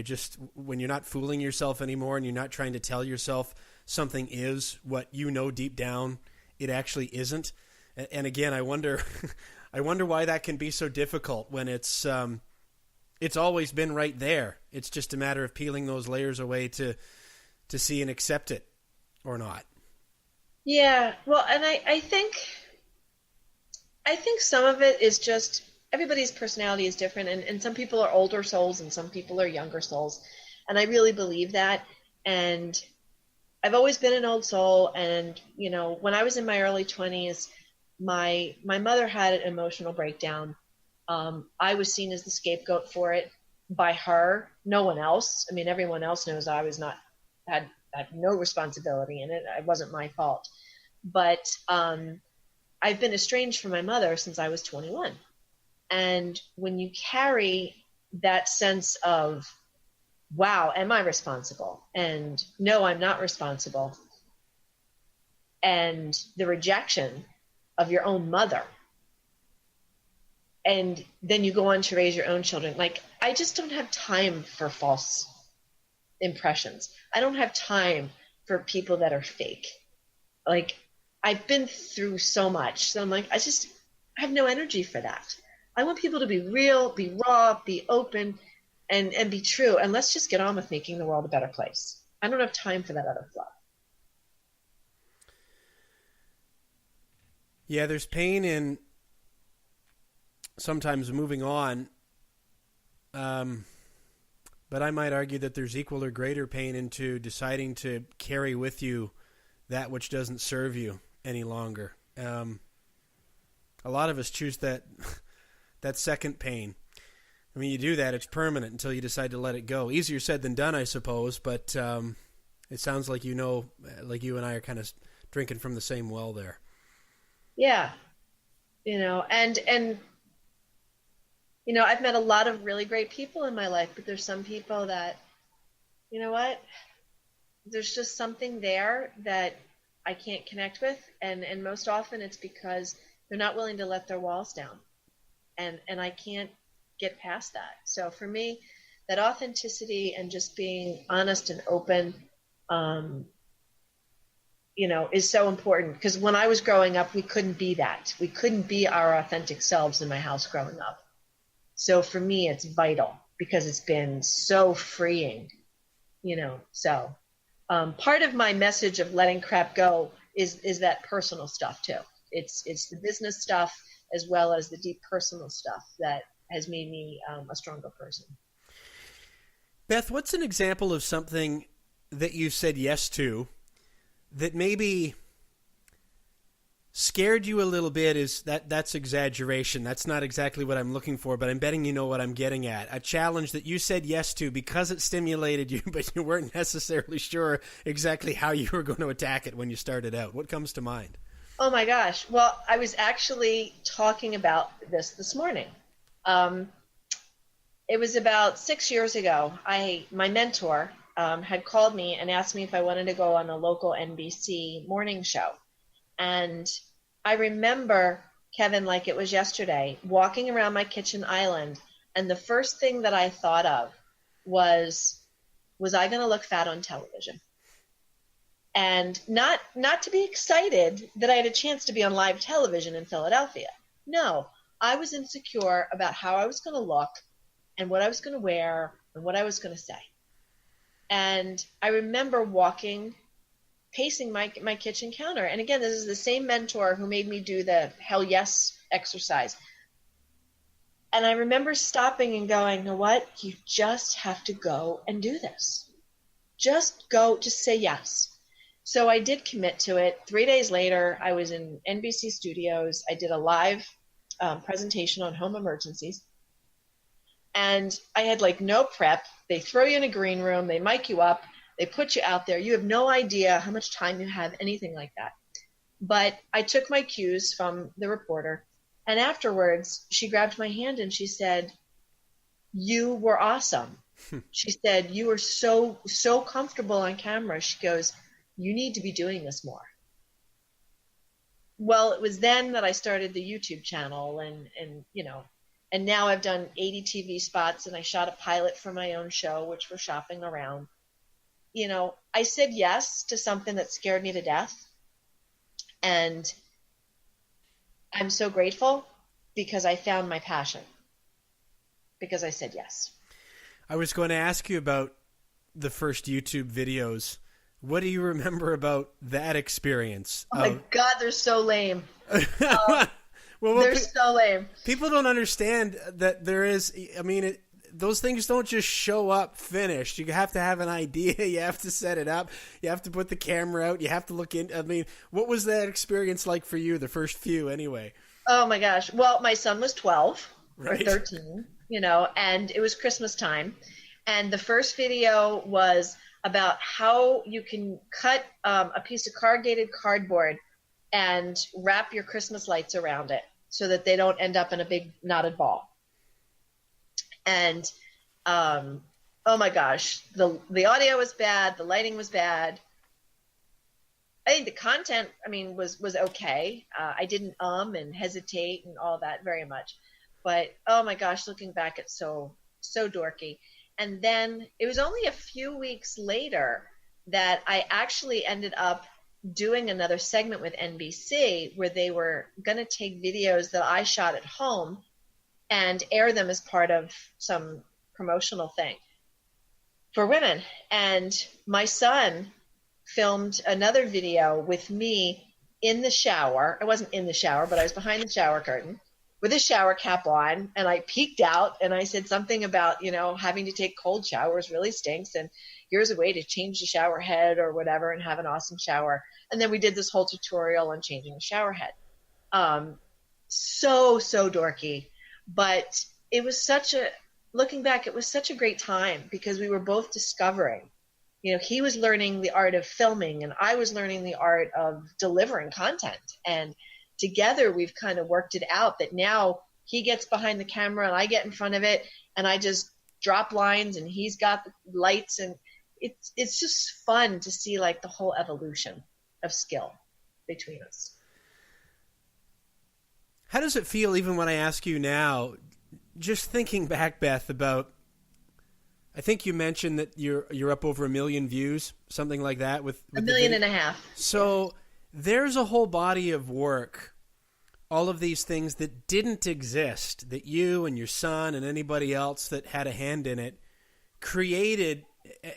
when you're not fooling yourself anymore and you're not trying to tell yourself something is what you know deep down it actually isn't. And again, I wonder why that can be so difficult when it's always been right there. It's just a matter of peeling those layers away to see and accept it or not. Yeah, well, and I think some of it is just everybody's personality is different, and some people are older souls and some people are younger souls, and I really believe that. And I've always been an old soul, and when I was in my early 20s, my mother had an emotional breakdown. I was seen as the scapegoat for it by her, no one else. I mean, everyone else knows I was not had no responsibility in it. It wasn't my fault. But I've been estranged from my mother since I was 21. And when you carry that sense of, wow, am I responsible? And no, I'm not responsible. And the rejection of your own mother. And then you go on to raise your own children. Like, I just don't have time for false impressions. I don't have time for people that are fake. Like, I've been through so much. So I'm like, I have no energy for that. I want people to be real, be raw, be open, and be true. And let's just get on with making the world a better place. I don't have time for that other fluff. Yeah, there's pain in sometimes moving on. But I might argue that there's equal or greater pain into deciding to carry with you that which doesn't serve you any longer. A lot of us choose that second pain. I mean, you do that, it's permanent until you decide to let it go. Easier said than done, I suppose, but it sounds like like you and I are kind of drinking from the same well there. Yeah. And I've met a lot of really great people in my life, but there's some people that, you know what, there's just something there that I can't connect with. And most often it's because they're not willing to let their walls down. And I can't get past that. So for me, that authenticity and just being honest and open, is so important. Because when I was growing up, we couldn't be that. We couldn't be our authentic selves in my house growing up. So for me, it's vital because it's been so freeing, So part of my message of letting crap go is that personal stuff too. It's the business stuff as well as the deep personal stuff that has made me a stronger person. Beth, what's an example of something that you said yes to that maybe scared you a little bit? That's exaggeration. That's not exactly what I'm looking for, but I'm betting you know what I'm getting at. A challenge that you said yes to because it stimulated you, but you weren't necessarily sure exactly how you were going to attack it when you started out. What comes to mind? Oh my gosh. Well, I was actually talking about this morning. It was about 6 years ago. My mentor had called me and asked me if I wanted to go on a local NBC morning show. And I remember, Kevin, like it was yesterday, walking around my kitchen island, and the first thing that I thought of was I going to look fat on television? And not to be excited that I had a chance to be on live television in Philadelphia. No, I was insecure about how I was going to look and what I was going to wear and what I was going to say. And I remember pacing my kitchen counter. And again, this is the same mentor who made me do the hell yes exercise. And I remember stopping and going, you know what? You just have to go and do this. Just say yes. So I did commit to it. 3 days later, I was in NBC studios. I did a live presentation on home emergencies. And I had no prep. They throw you in a green room. They mic you up. They put you out there. You have no idea how much time you have, anything like that. But I took my cues from the reporter. And afterwards, she grabbed my hand and she said, "You were awesome." She said, "You were so comfortable on camera." She goes, you need to be doing this more. Well, it was then that I started the YouTube channel, and now I've done 80 TV spots, and I shot a pilot for my own show, which we're shopping around. I said yes to something that scared me to death. And I'm so grateful because I found my passion, because I said yes. I was going to ask you about the first YouTube videos. What do you remember about that experience? Oh my God, they're so lame. Well, they're so lame. People don't understand that there is, those things don't just show up finished. You have to have an idea. You have to set it up. You have to put the camera out. You have to look in. What was that experience like for you, the first few anyway? Oh my gosh. Well, my son was 12 right. or 13, and it was Christmas time. And the first video was about how you can cut a piece of corrugated cardboard and wrap your Christmas lights around it so that they don't end up in a big knotted ball. And oh my gosh, the audio was bad, the lighting was bad. I think the content, was okay. I didn't and hesitate and all that very much. But oh my gosh, looking back, it's so dorky. And then it was only a few weeks later that I actually ended up doing another segment with NBC where they were going to take videos that I shot at home and air them as part of some promotional thing for women. And my son filmed another video with me in the shower. I wasn't in the shower, but I was behind the shower curtain with a shower cap on, and I peeked out and I said something about, having to take cold showers really stinks, and here's a way to change the shower head or whatever and have an awesome shower. And then we did this whole tutorial on changing the shower head. So dorky, but it was looking back, it was such a great time because we were both discovering. He was learning the art of filming and I was learning the art of delivering content. And together we've kind of worked it out that now he gets behind the camera and I get in front of it and I just drop lines and he's got the lights, and it's just fun to see like the whole evolution of skill between us. How does it feel, even when I ask you now, just thinking back, Beth, about, I think you mentioned that you're up over 1 million views, something like that, with 1.5 million. So there's a whole body of work, all of these things that didn't exist, that you and your son and anybody else that had a hand in it created.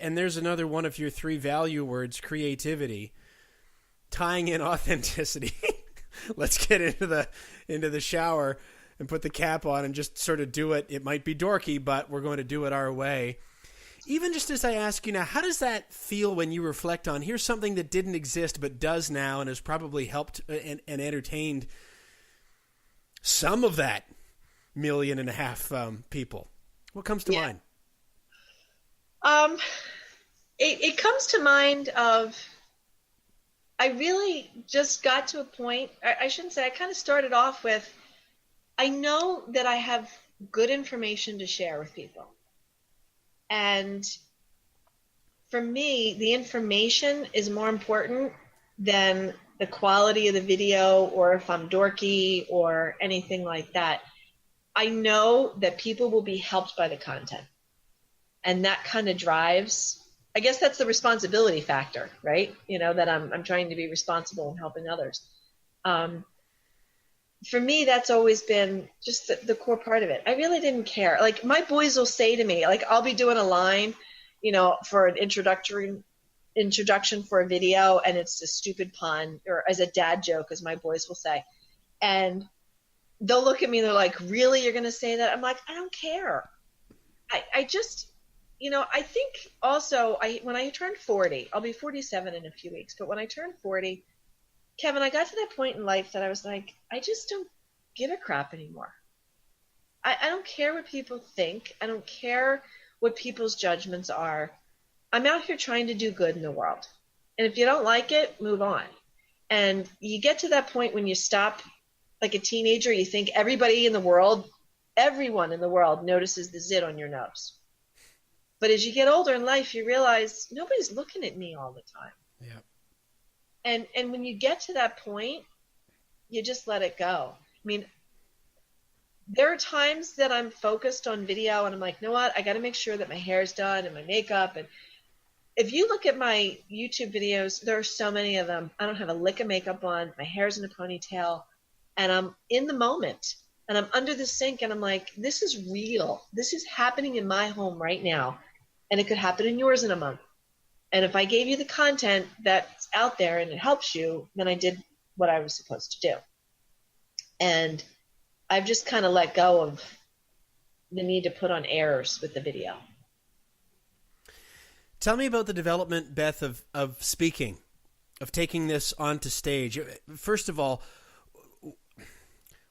And there's another one of your 3 value words: creativity, tying in authenticity. Let's get into the shower and put the cap on and just sort of do it. It might be dorky, but we're going to do it our way. Even just as I ask you now, how does that feel when you reflect on, here's something that didn't exist but does now and has probably helped and entertained some of that 1.5 million people? What comes to mind? It comes to mind of, I really just got to a point, I shouldn't say, I kind of started off with, I know that I have good information to share with people. And for me, the information is more important than the quality of the video or if I'm dorky or anything like that. I know that people will be helped by the content. And that kind of drives, I guess that's the responsibility factor, right? That I'm trying to be responsible and helping others. For me, that's always been just the core part of it. I really didn't care. Like, my boys will say to me, like, I'll be doing a line, for an introduction for a video, and it's a stupid pun or as a dad joke, as my boys will say. And they'll look at me and they're like, really, you're going to say that? I'm like, I don't care. I just, I think also when I turned 40, I'll be 47 in a few weeks, but when I turned 40, Kevin, I got to that point in life that I was like, I just don't give a crap anymore. I don't care what people think. I don't care what people's judgments are. I'm out here trying to do good in the world. And if you don't like it, move on. And you get to that point when you stop, like a teenager, you think everyone in the world notices the zit on your nose. But as you get older in life, you realize nobody's looking at me all the time. Yeah. And when you get to that point, you just let it go. I mean, there are times that I'm focused on video and I'm like, you know what? I got to make sure that my hair's done and my makeup. And if you look at my YouTube videos, there are so many of them. I don't have a lick of makeup on. My hair's in a ponytail and I'm in the moment and I'm under the sink and I'm like, this is real. This is happening in my home right now. And it could happen in yours in a month. And if I gave you the content that's out there and it helps you, then I did what I was supposed to do. And I've just kind of let go of the need to put on airs with the video. Tell me about the development, Beth, of speaking, of taking this onto stage. First of all,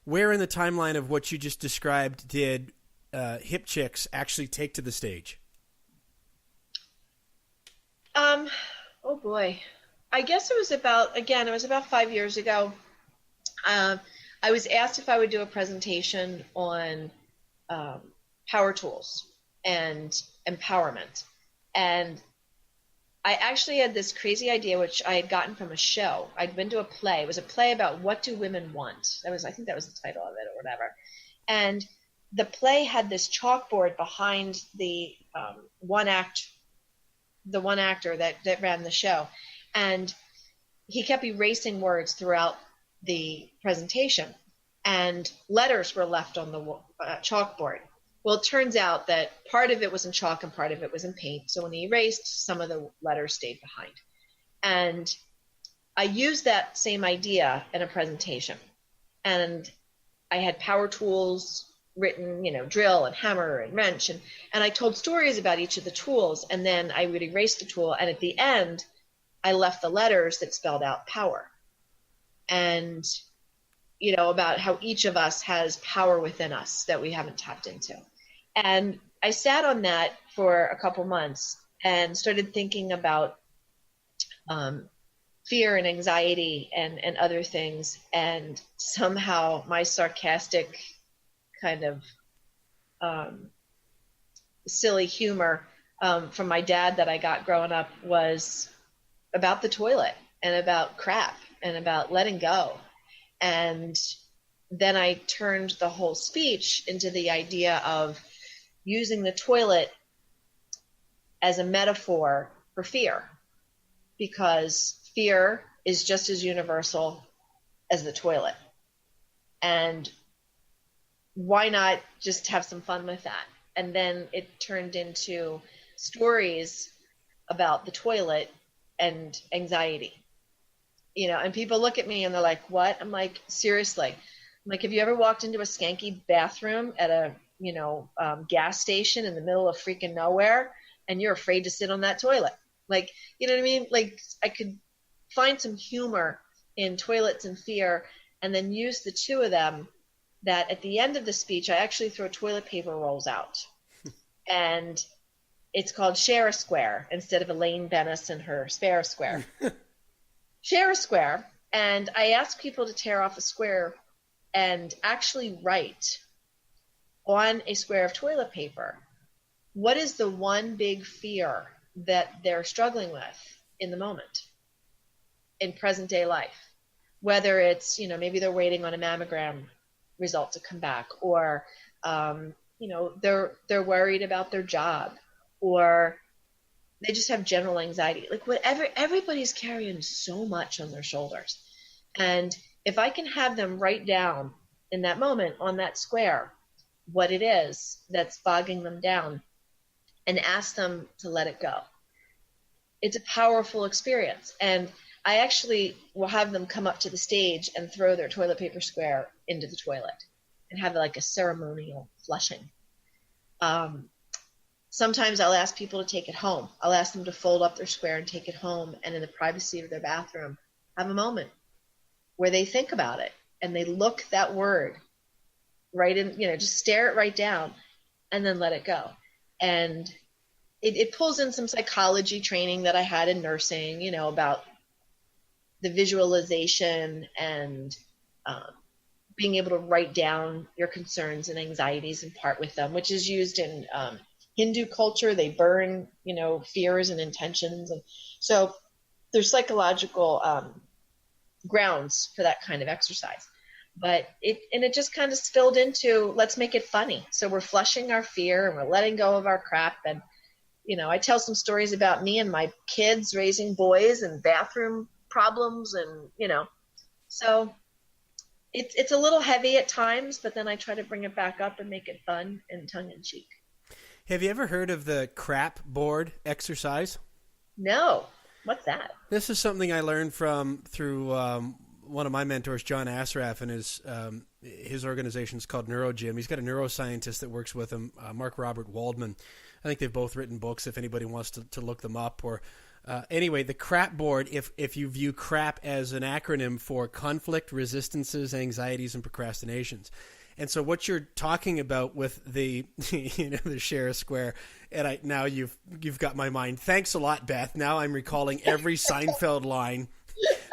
where in the timeline of what you just described did Hip Chicks actually take to the stage? Oh boy. I guess it was about 5 years ago. I was asked if I would do a presentation on power tools and empowerment. And I actually had this crazy idea, which I had gotten from a show. I'd been to a play. It was a play about what do women want. I think that was the title of it or whatever. And the play had this chalkboard behind the one actor that ran the show. And he kept erasing words throughout the presentation. And letters were left on the chalkboard. Well, it turns out that part of it was in chalk and part of it was in paint. So when he erased, some of the letters stayed behind. And I used that same idea in a presentation. And I had power tools written, drill and hammer and wrench. And I told stories about each of the tools. And then I would erase the tool. And at the end, I left the letters that spelled out power. And, about how each of us has power within us that we haven't tapped into. And I sat on that for a couple months and started thinking about fear and anxiety and other things. And somehow my sarcastic kind of silly humor from my dad that I got growing up was about the toilet and about crap and about letting go. And then I turned the whole speech into the idea of using the toilet as a metaphor for fear, because fear is just as universal as the toilet. And why not just have some fun with that? And then it turned into stories about the toilet and anxiety. And people look at me and they're like, what? I'm like, seriously. I'm like, have you ever walked into a skanky bathroom at a, gas station in the middle of freaking nowhere and you're afraid to sit on that toilet? Like, you know what I mean? Like, I could find some humor in toilets and fear and then use the two of them, that at the end of the speech, I actually throw toilet paper rolls out. And it's called Share a Square instead of Elaine Bennis and her Spare a Square. Share a square, and I ask people to tear off a square and actually write on a square of toilet paper, what is the one big fear that they're struggling with in the moment, in present day life? Whether it's, maybe they're waiting on a mammogram result to come back, or, they're worried about their job, or they just have general anxiety, like whatever. Everybody's carrying so much on their shoulders. And if I can have them write down in that moment on that square what it is that's bogging them down and ask them to let it go, it's a powerful experience. And I actually will have them come up to the stage and throw their toilet paper square into the toilet and have like a ceremonial flushing. Sometimes I'll ask people to take it home. I'll ask them to fold up their square and take it home, and in the privacy of their bathroom, have a moment where they think about it and they look that word right in, just stare it right down and then let it go. And it pulls in some psychology training that I had in nursing, about the visualization and being able to write down your concerns and anxieties and part with them, which is used in Hindu culture. They burn, fears and intentions. And so there's psychological grounds for that kind of exercise. But it just kind of spilled into, let's make it funny. So we're flushing our fear and we're letting go of our crap. And, I tell some stories about me and my kids raising boys and bathroom problems. And, so it's a little heavy at times, but then I try to bring it back up and make it fun and tongue in cheek. Have you ever heard of the crap board exercise? No. What's that? This is something I learned through one of my mentors, John Asraf, and his organization is called NeuroGym. He's got a neuroscientist that works with him, Mark Robert Waldman. I think they've both written books if anybody wants to look them up. Or anyway, the CRAP board, if you view CRAP as an acronym for conflict, resistances, anxieties, and procrastinations. And so what you're talking about with the the share a square, and now you've got my mind. Thanks a lot, Beth. Now I'm recalling every Seinfeld line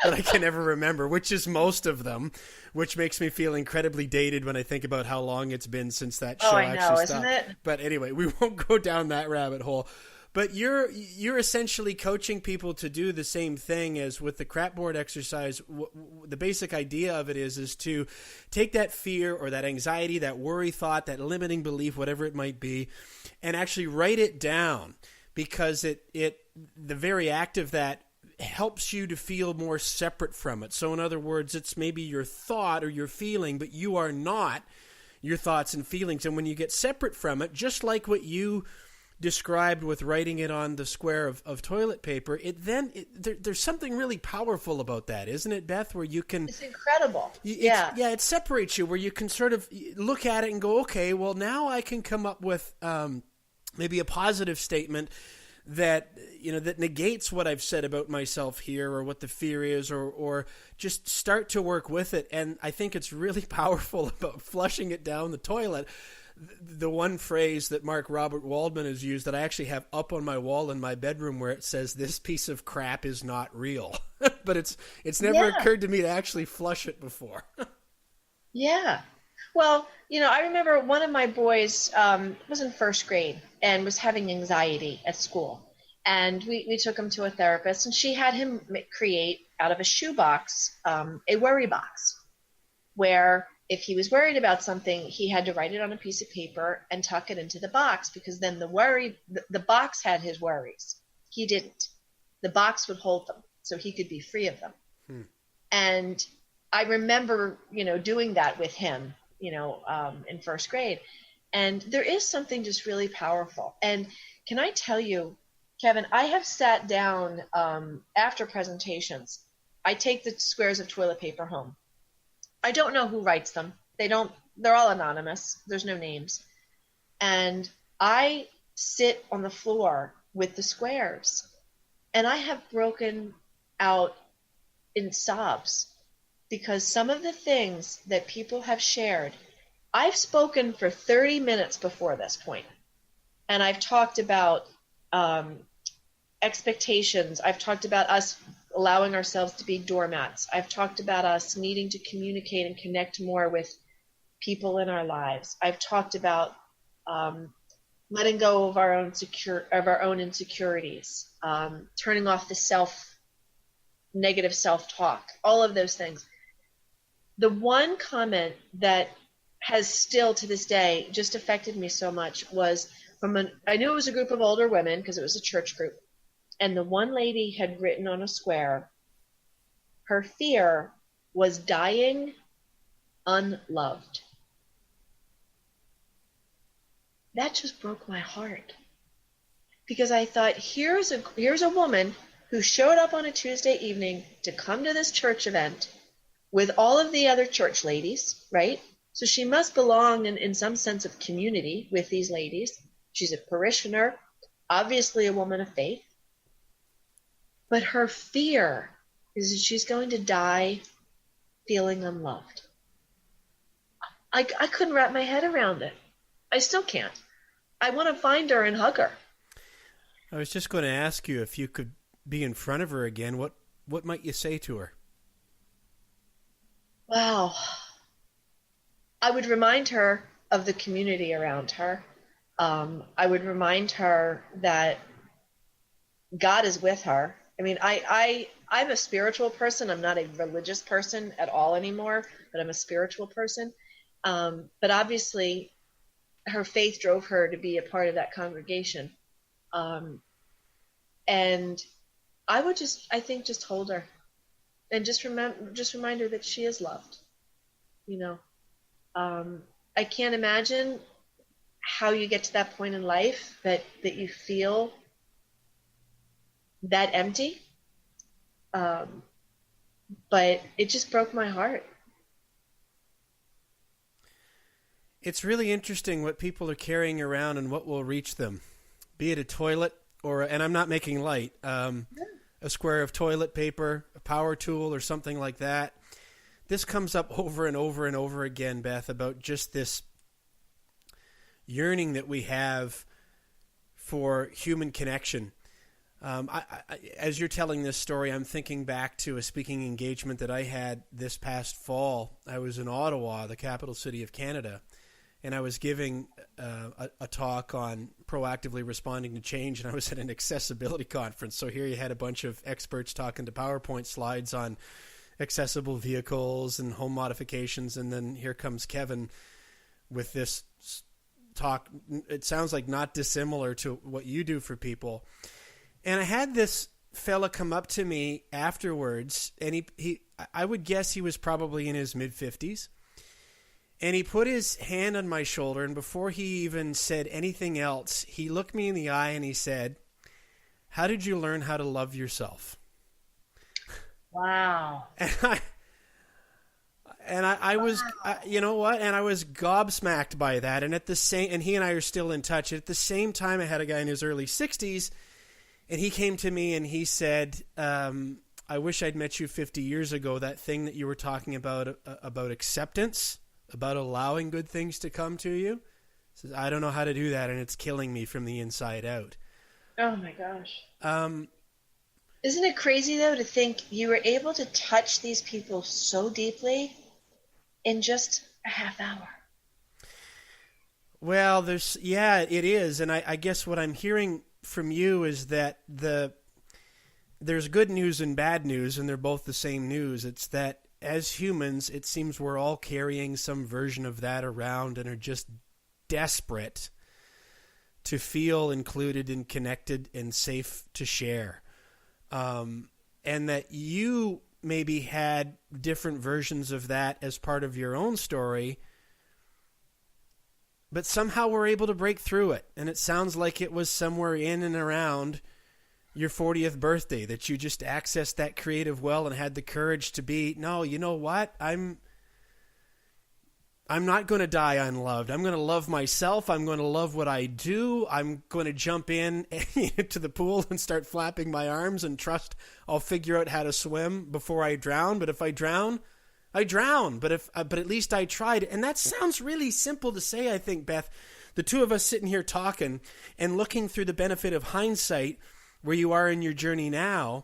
that I can ever remember, which is most of them, which makes me feel incredibly dated when I think about how long it's been since that show actually stopped. Isn't it? But anyway, we won't go down that rabbit hole. But you're essentially coaching people to do the same thing as with the crap board exercise. The basic idea of it is to take that fear or that anxiety, that worry thought, that limiting belief, whatever it might be, and actually write it down, because the very act of that helps you to feel more separate from it. So in other words, it's maybe your thought or your feeling, but you are not your thoughts and feelings. And when you get separate from it, just like what you described with writing it on the square of toilet paper, there's something really powerful about that, isn't it, Beth? Where you can... It's incredible. It separates you, where you can sort of look at it and go, okay, well, now I can come up with maybe a positive statement that negates what I've said about myself here, or what the fear is, or just start to work with it. And I think it's really powerful about flushing it down the toilet. The one phrase that Mark Robert Waldman has used that I actually have up on my wall in my bedroom, where it says, "This piece of crap is not real." But it's never occurred to me to actually flush it before. Yeah. Well, I remember one of my boys was in first grade and was having anxiety at school. And we took him to a therapist, and she had him create out of a shoebox a worry box, where if he was worried about something, he had to write it on a piece of paper and tuck it into the box, because then the box had his worries. He didn't. The box would hold them, so he could be free of them. And I remember, doing that with him, in first grade. And there is something just really powerful. And can I tell you, Kevin, I have sat down after presentations. I take the squares of toilet paper home. I don't know who writes them. They're all anonymous. There's no names. And I sit on the floor with the squares, and I have broken out in sobs, because some of the things that people have shared, I've spoken for 30 minutes before this point, and I've talked about expectations. I've talked about us allowing ourselves to be doormats. I've talked about us needing to communicate and connect more with people in our lives. I've talked about letting go of our own insecurities, turning off the negative self-talk, all of those things. The one comment that has still to this day just affected me so much was I knew it was a group of older women, because it was a church group. And the one lady had written on a square, her fear was dying unloved. That just broke my heart, because I thought, here's a woman who showed up on a Tuesday evening to come to this church event with all of the other church ladies, right? So she must belong in some sense of community with these ladies. She's a parishioner, obviously a woman of faith. But her fear is that she's going to die feeling unloved. I couldn't wrap my head around it. I still can't. I want to find her and hug her. I was just going to ask you, if you could be in front of her again, what might you say to her? Wow. I would remind her of the community around her. I would remind her that God is with her. I mean, I I'm a spiritual person. I'm not a religious person at all anymore, but I'm a spiritual person. But obviously, her faith drove her to be a part of that congregation. And I would I think, just hold her and just remind her that she is loved. You know, I can't imagine how you get to that point in life that you feel that empty. But it just broke my heart. It's really interesting what people are carrying around and what will reach them, be it a toilet and I'm not making light, a square of toilet paper, a power tool, or something like that. This comes up over and over and over again, Beth, about just this yearning that we have for human connection. As you're telling this story, I'm thinking back to a speaking engagement that I had this past fall. I was in Ottawa, the capital city of Canada, and I was giving a talk on proactively responding to change, and I was at an accessibility conference. So here you had a bunch of experts talking to PowerPoint slides on accessible vehicles and home modifications, and then here comes Kevin with this talk. It sounds like not dissimilar to what you do for people. And I had this fella come up to me afterwards, and I would guess he was probably in his mid-50s. And he put his hand on my shoulder, and before he even said anything else, he looked me in the eye and he said, "How did you learn how to love yourself?" Wow. And I was, you know what? And I was gobsmacked by that. And and he and I are still in touch. At the same time, I had a guy in his early 60s, and he came to me and he said, "I wish I'd met you 50 years ago. That thing that you were talking about acceptance, about allowing good things to come to you." He says, "I don't know how to do that, and it's killing me from the inside out." Oh my gosh. Isn't it crazy though to think you were able to touch these people so deeply in just a half hour? Well, it is. And I guess what I'm hearing from you is that there's good news and bad news, and they're both the same news. It's that as humans, it seems we're all carrying some version of that around and are just desperate to feel included and connected and safe to share. And that you maybe had different versions of that as part of your own story, but somehow we're able to break through it. And it sounds like it was somewhere in and around your 40th birthday that you just accessed that creative well and had the courage to be, no, you know what? I'm not going to die unloved. I'm going to love myself. I'm going to love what I do. I'm going to jump in to the pool and start flapping my arms and trust I'll figure out how to swim before I drown. But if I drown, I drown. But at least I tried. And that sounds really simple to say, I think, Beth. The two of us sitting here talking and looking through the benefit of hindsight where you are in your journey now.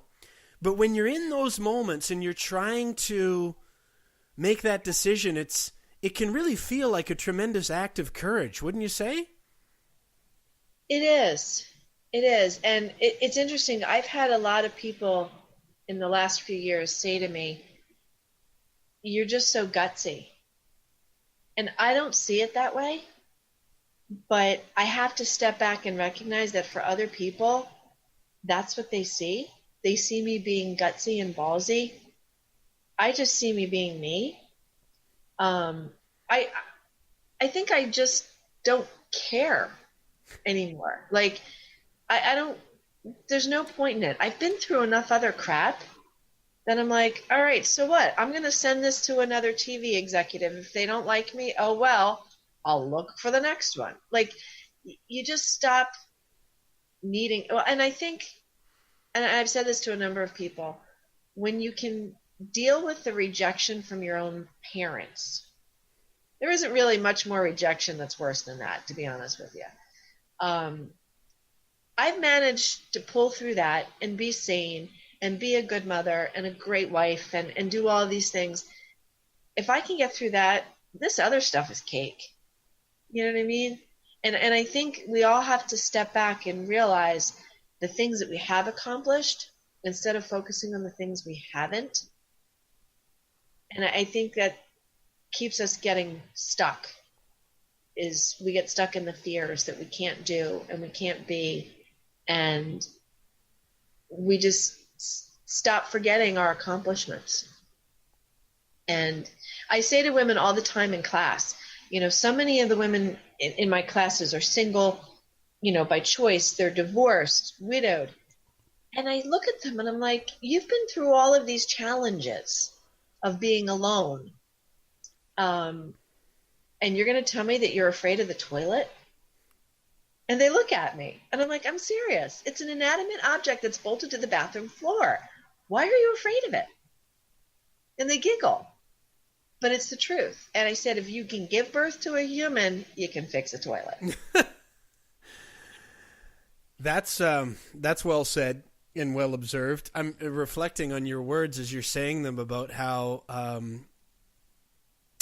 But when you're in those moments and you're trying to make that decision, it can really feel like a tremendous act of courage, wouldn't you say? It is. It is. And it's interesting. I've had a lot of people in the last few years say to me, "You're just so gutsy." And I don't see it that way. But I have to step back and recognize that for other people, that's what they see. They see me being gutsy and ballsy. I just see me being me. I think I just don't care anymore. Like, I don't, there's no point in it. I've been through enough other crap that I'm like, all right, so what? I'm going to send this to another TV executive. If they don't like me, oh, well, I'll look for the next one. Like, you just stop needing, and I think, and I've said this to a number of people, when you can deal with the rejection from your own parents, there isn't really much more rejection that's worse than that, to be honest with you. I've managed to pull through that and be sane and be a good mother and a great wife and do all these things. If I can get through that, this other stuff is cake. You know what I mean? And I think we all have to step back and realize the things that we have accomplished instead of focusing on the things we haven't. And I think that keeps us getting stuck, is we get stuck in the fears that we can't do and we can't be, and we just stop forgetting our accomplishments. And I say to women all the time in class, so many of the women in my classes are single, by choice. They're divorced, widowed. And I look at them and I'm like, you've been through all of these challenges of being alone. And you're going to tell me that you're afraid of the toilet? And they look at me and I'm like, I'm serious. It's an inanimate object that's bolted to the bathroom floor. Why are you afraid of it? And they giggle. But it's the truth. And I said, if you can give birth to a human, you can fix a toilet. That's well said and well observed. I'm reflecting on your words as you're saying them about how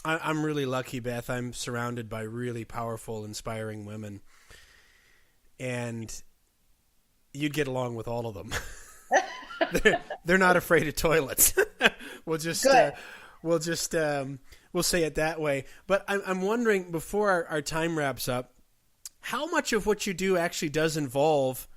I'm really lucky, Beth. I'm surrounded by really powerful, inspiring women. And you'd get along with all of them. They're not afraid of toilets. We'll say it that way. But I'm wondering, before our time wraps up, how much of what you do actually does involve,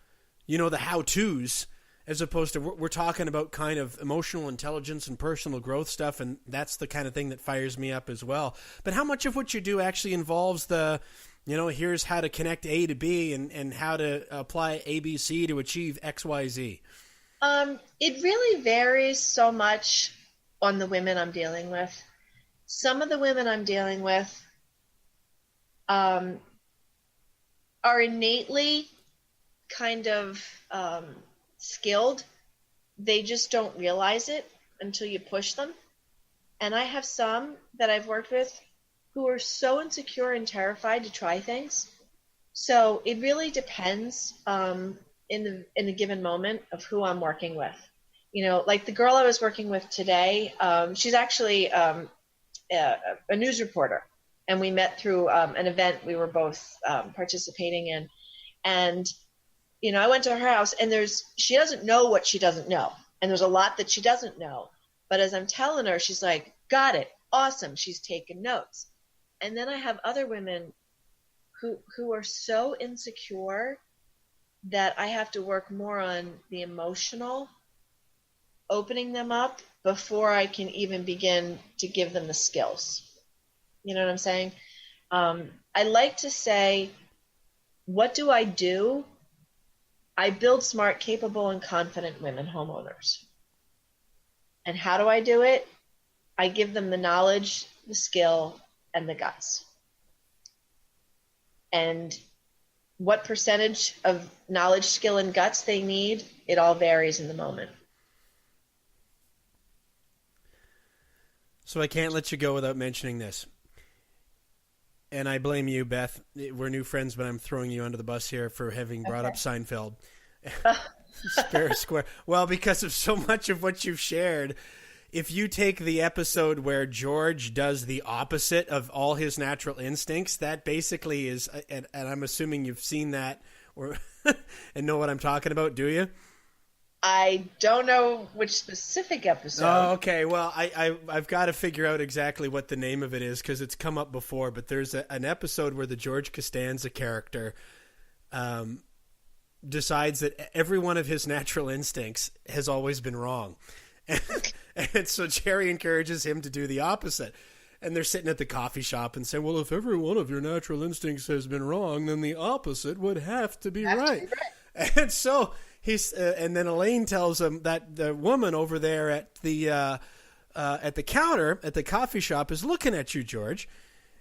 the how-tos, as opposed to we're talking about kind of emotional intelligence and personal growth stuff, and that's the kind of thing that fires me up as well. But how much of what you do actually involves the, here's how to connect A to B and how to apply ABC to achieve X, Y, Z? It really varies so much on the women I'm dealing with. Some of the women I'm dealing with are innately kind of skilled. They just don't realize it until you push them. And I have some that I've worked with who are so insecure and terrified to try things. So it really depends in a given moment of who I'm working with. Like the girl I was working with today, she's actually a news reporter. And we met through an event we were both participating in. And, I went to her house and she doesn't know what she doesn't know. And there's a lot that she doesn't know. But as I'm telling her, she's like, got it. Awesome. She's taking notes. And then I have other women who are so insecure that I have to work more on the emotional, opening them up before I can even begin to give them the skills. You know what I'm saying? I like to say, what do I do? I build smart, capable, and confident women homeowners. And how do I do it? I give them the knowledge, the skill, and the guts. And what percentage of knowledge, skill, and guts they need, it all varies in the moment. So I can't let you go without mentioning this. And I blame you, Beth. We're new friends, but I'm throwing you under the bus here for having brought up Seinfeld. Fair square. Well, because of so much of what you've shared, if you take the episode where George does the opposite of all his natural instincts, that basically is, and I'm assuming you've seen that or and know what I'm talking about, do you? I don't know which specific episode. Oh, okay. Well, I've got to figure out exactly what the name of it is because it's come up before. But there's an episode where the George Costanza character decides that every one of his natural instincts has always been wrong. And so Jerry encourages him to do the opposite. And they're sitting at the coffee shop and say, well, if every one of your natural instincts has been wrong, then the opposite would have to be right. And so and then Elaine tells him that the woman over there at the counter at the coffee shop is looking at you, George.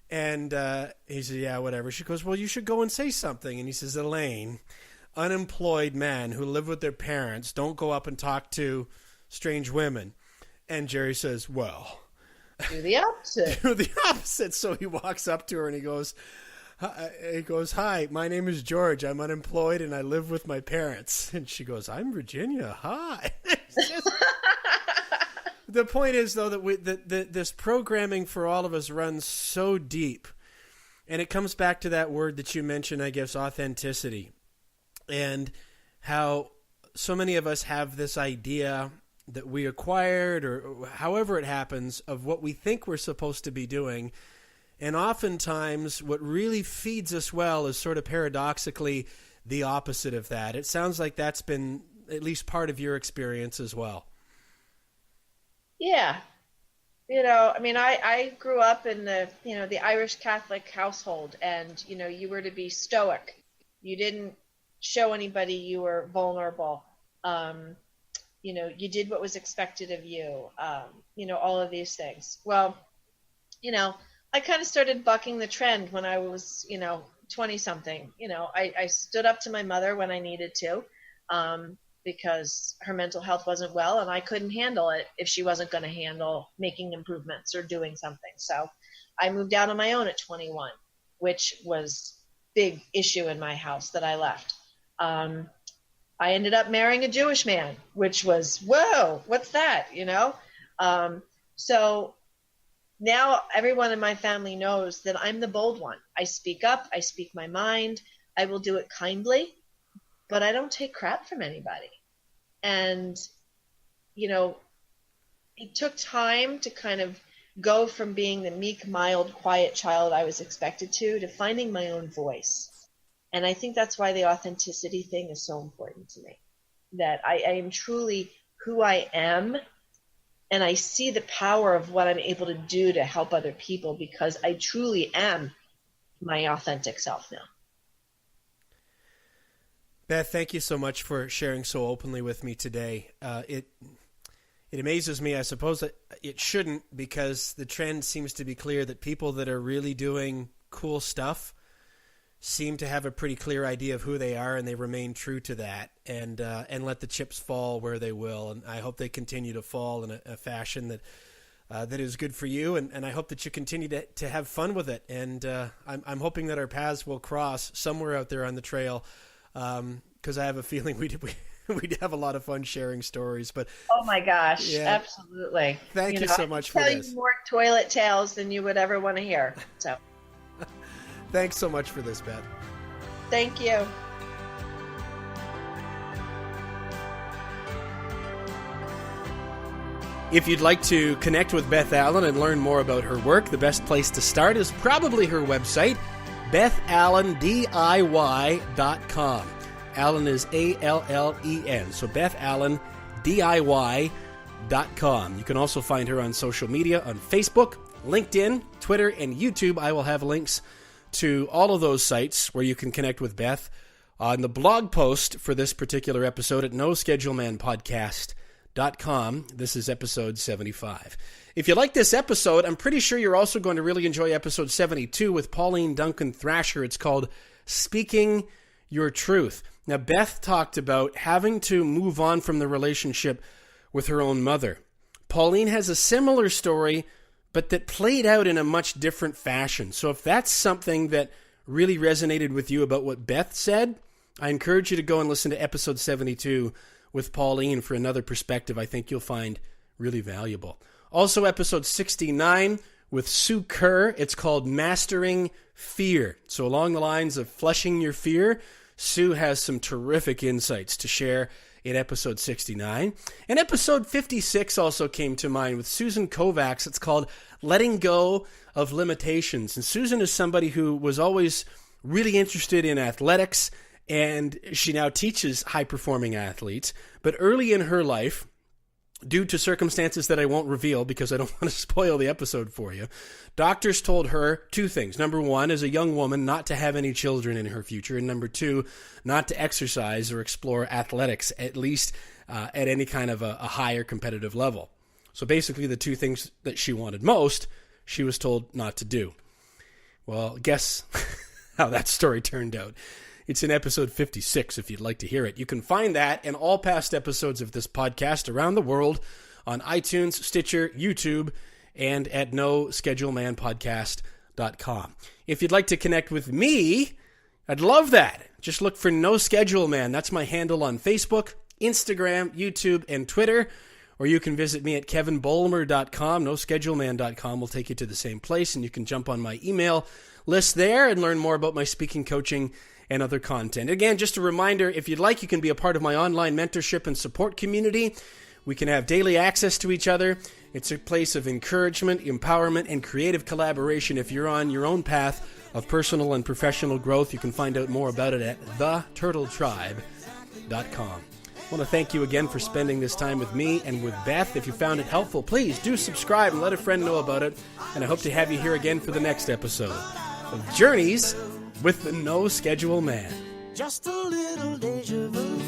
And he says, yeah, whatever. She goes, well, you should go and say something. And he says, Elaine, unemployed men who live with their parents don't go up and talk to strange women. And Jerry says, well, do the opposite. Do the opposite. So he walks up to her and he goes, hi, my name is George. I'm unemployed and I live with my parents. And she goes, I'm Virginia. Hi. The point is, though, that this programming for all of us runs so deep. And it comes back to that word that you mentioned, I guess, authenticity. And how so many of us have this idea that we acquired, or however it happens, of what we think we're supposed to be doing. And oftentimes what really feeds us well is sort of paradoxically the opposite of that. It sounds like that's been at least part of your experience as well. Yeah. I grew up in the Irish Catholic household, and, you were to be stoic. You didn't show anybody you were vulnerable. You did what was expected of you, all of these things. Well, I kind of started bucking the trend when I was, 20 something. I stood up to my mother when I needed to, because her mental health wasn't well, and I couldn't handle it if she wasn't going to handle making improvements or doing something. So I moved out on my own at 21, which was big issue in my house that I left. I ended up marrying a Jewish man, which was, whoa, what's that? So now everyone in my family knows that I'm the bold one. I speak up, I speak my mind, I will do it kindly, but I don't take crap from anybody. And, it took time to kind of go from being the meek, mild, quiet child I was expected to finding my own voice. And I think that's why the authenticity thing is so important to me, that I am truly who I am, and I see the power of what I'm able to do to help other people because I truly am my authentic self now. Beth, thank you so much for sharing so openly with me today. It amazes me. I suppose that it shouldn't, because the trend seems to be clear that people that are really doing cool stuff seem to have a pretty clear idea of who they are, and they remain true to that, and let the chips fall where they will. And I hope they continue to fall in a fashion that is good for you, and I hope that you continue to have fun with it. And I'm hoping that our paths will cross somewhere out there on the trail, because I have a feeling we'd have a lot of fun sharing stories. But oh my gosh, yeah, absolutely! Thank you so much for this. this. Tell you more toilet tales than you would ever want to hear. So. Thanks so much for this, Beth. Thank you. If you'd like to connect with Beth Allen and learn more about her work, the best place to start is probably her website, BethAllenDIY.com. Allen is A-L-L-E-N, so BethAllenDIY.com. You can also find her on social media on Facebook, LinkedIn, Twitter, and YouTube. I will have links to all of those sites where you can connect with Beth on the blog post for this particular episode at noschedulemanpodcast.com. This is episode 75. If you like this episode, I'm pretty sure you're also going to really enjoy episode 72 with Pauline Duncan Thrasher. It's called Speaking Your Truth. Now, Beth talked about having to move on from the relationship with her own mother. Pauline has a similar story, but that played out in a much different fashion. So if that's something that really resonated with you about what Beth said, I encourage you to go and listen to episode 72 with Pauline for another perspective I think you'll find really valuable. Also, episode 69 with Sue Kerr. It's called Mastering Fear. So along the lines of flushing your fear, Sue has some terrific insights to share in episode 69. And episode 56 also came to mind with Susan Kovacs. It's called Letting Go of Limitations. And Susan is somebody who was always really interested in athletics, and she now teaches high-performing athletes. But early in her life, due to circumstances that I won't reveal because I don't want to spoil the episode for you, doctors told her two things. Number one, as a young woman, not to have any children in her future. And number two, not to exercise or explore athletics, at least at any kind of a higher competitive level. So basically the two things that she wanted most, she was told not to do. Well, guess how that story turned out. It's in episode 56 if you'd like to hear it. You can find that and all past episodes of this podcast around the world on iTunes, Stitcher, YouTube, and at noschedulemanpodcast.com. If you'd like to connect with me, I'd love that. Just look for No Schedule Man. That's my handle on Facebook, Instagram, YouTube, and Twitter. Or you can visit me at kevinbulmer.com. NoScheduleMan.com will take you to the same place, and you can jump on my email list there and learn more about my speaking, coaching, and other content. Again, just a reminder, if you'd like, you can be a part of my online mentorship and support community. We can have daily access to each other. It's a place of encouragement, empowerment, and creative collaboration. If you're on your own path of personal and professional growth, you can find out more about it at theturtletribe.com. I want to thank you again for spending this time with me and with Beth. If you found it helpful, please do subscribe and let a friend know about it. And I hope to have you here again for the next episode of Journeys with the No Schedule Man. Just a little deja vu.